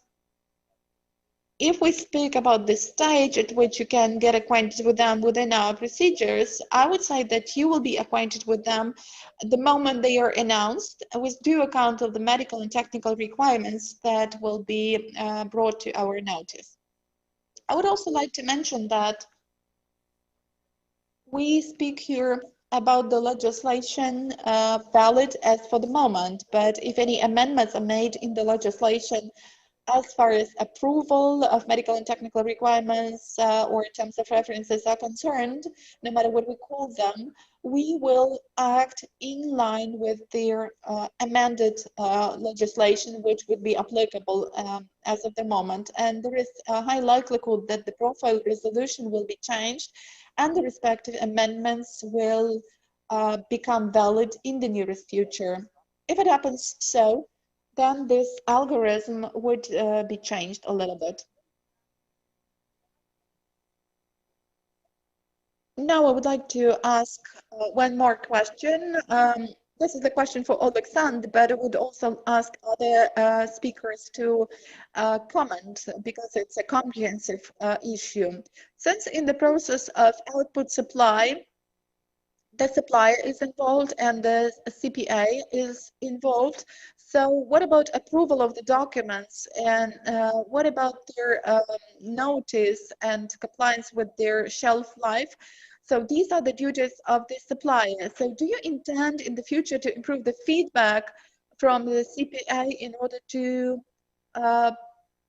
if we speak about the stage at which you can get acquainted with them within our procedures, I would say that you will be acquainted with them the moment they are announced, with due account of the medical and technical requirements that will be brought to our notice. I would also like to mention that we speak here about the legislation valid as for the moment, but if any amendments are made in the legislation as far as approval of medical and technical requirements or terms of references are concerned, no matter what we call them, we will act in line with their amended legislation, which would be applicable as of the moment. And there is a high likelihood that the profile resolution will be changed and the respective amendments will become valid in the nearest future. If it happens so, then this algorithm would be changed a little bit. Now I would like to ask one more question. This is the question for Oleksandr, but I would also ask other speakers to comment because it's a comprehensive issue. Since in the process of output supply, the supplier is involved and the CPA is involved. So what about approval of the documents and what about their notice and compliance with their shelf life? So these are the duties of the supplier. So do you intend in the future to improve the feedback from the CPA in order to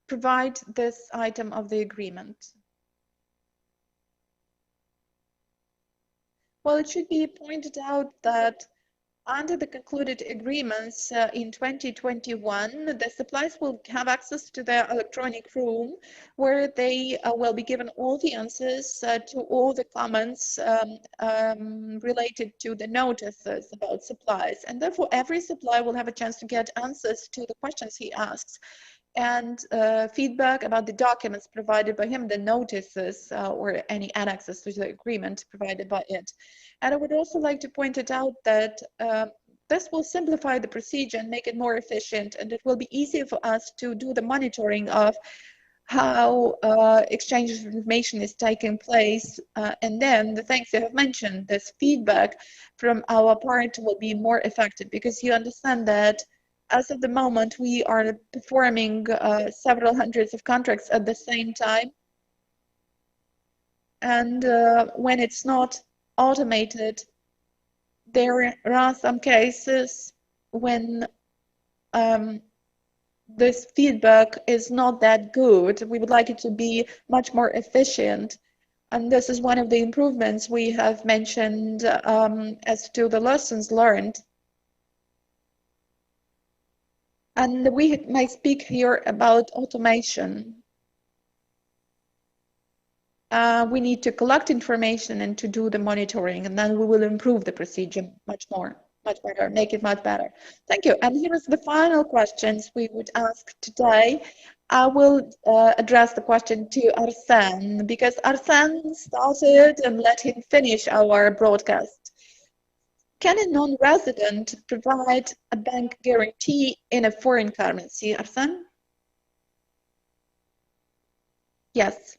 provide this item of the agreement? Well, it should be pointed out that under the concluded agreements in 2021, the suppliers will have access to their electronic room where they will be given all the answers to all the comments related to the notices about supplies. And therefore, every supplier will have a chance to get answers to the questions he asks and feedback about the documents provided by him, the notices or any annexes to the agreement provided by it. And I would also like to point it out that this will simplify the procedure and make it more efficient, and it will be easier for us to do the monitoring of how exchange of information is taking place. And then the things you have mentioned, this feedback from our part will be more effective because you understand that as of the moment, we are performing several hundreds of contracts at the same time. And when it's not automated, there are some cases when this feedback is not that good. We would like it to be much more efficient. And this is one of the improvements we have mentioned as to the lessons learned. And we might speak here about automation. We need to collect information and to do the monitoring, and then we will improve the procedure much better, make it much better. Thank you. And here is the final questions we would ask today. I will address the question to Arsen, because Arsen started and let him finish our broadcast. Can a non-resident provide a bank guarantee in a foreign currency, Arsen? Yes.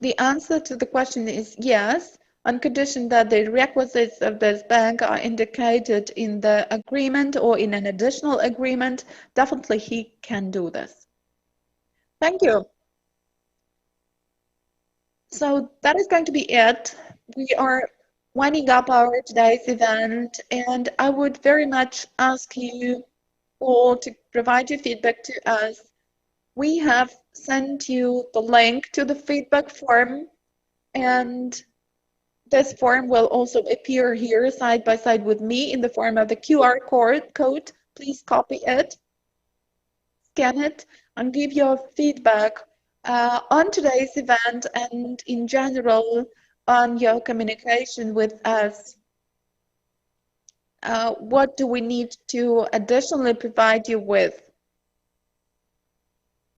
The answer to the question is yes, on condition that the requisites of this bank are indicated in the agreement or in an additional agreement. Definitely he can do this. Thank you. So that is going to be it. We are winding up our today's event, and I would very much ask you all to provide your feedback to us. We have sent you the link to the feedback form, and this form will also appear here side by side with me in the form of the QR code. Please copy it, scan it, and give your feedback on today's event and in general on your communication with us. What do we need to additionally provide you with?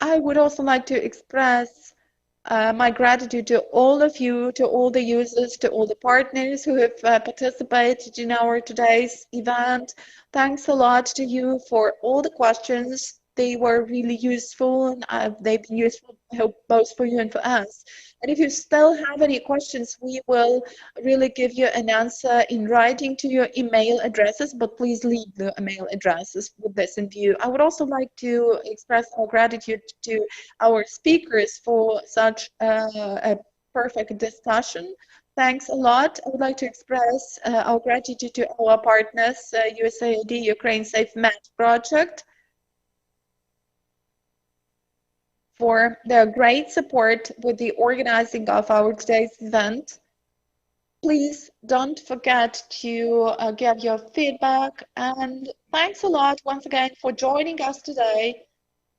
I would also like to express my gratitude to all of you, to all the users, to all the partners who have participated in our today's event. Thanks a lot to you for all the questions. They were really useful, and they've been useful, I hope, both for you and for us. And if you still have any questions, we will really give you an answer in writing to your email addresses, but please leave the email addresses with this in view. I would also like to express our gratitude to our speakers for such a perfect discussion. Thanks a lot. I would like to express our gratitude to our partners, USAID Ukraine Safe Med Project, for their great support with the organizing of our today's event. Please don't forget to give your feedback, and thanks a lot once again for joining us today.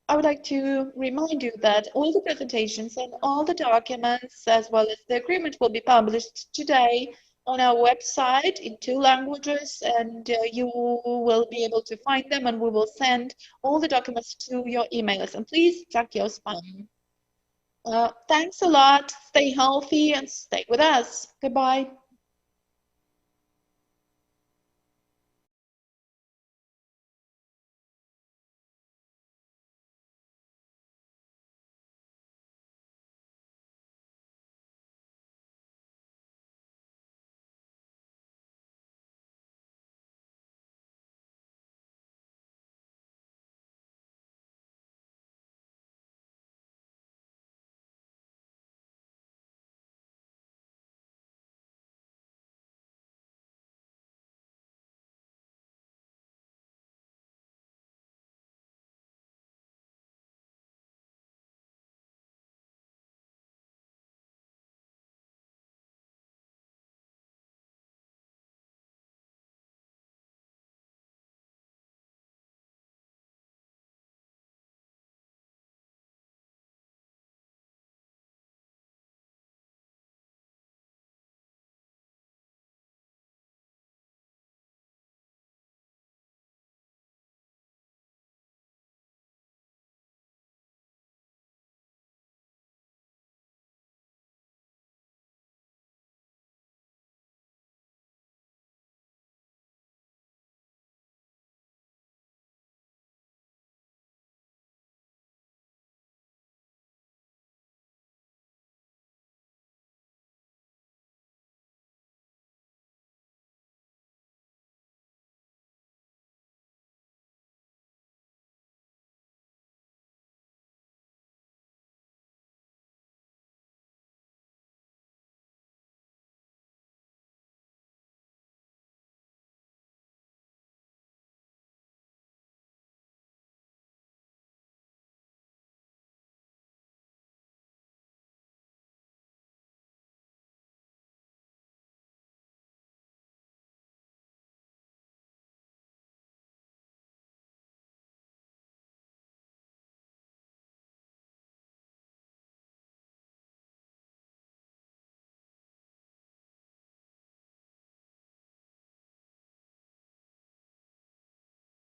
I would like to remind you that all the presentations and all the documents, as well as the agreement, will be published today on our website in 2 languages, and you will be able to find them, and we will send all the documents to your emails. And please check your spam. Thanks a lot. Stay healthy and stay with us. Goodbye.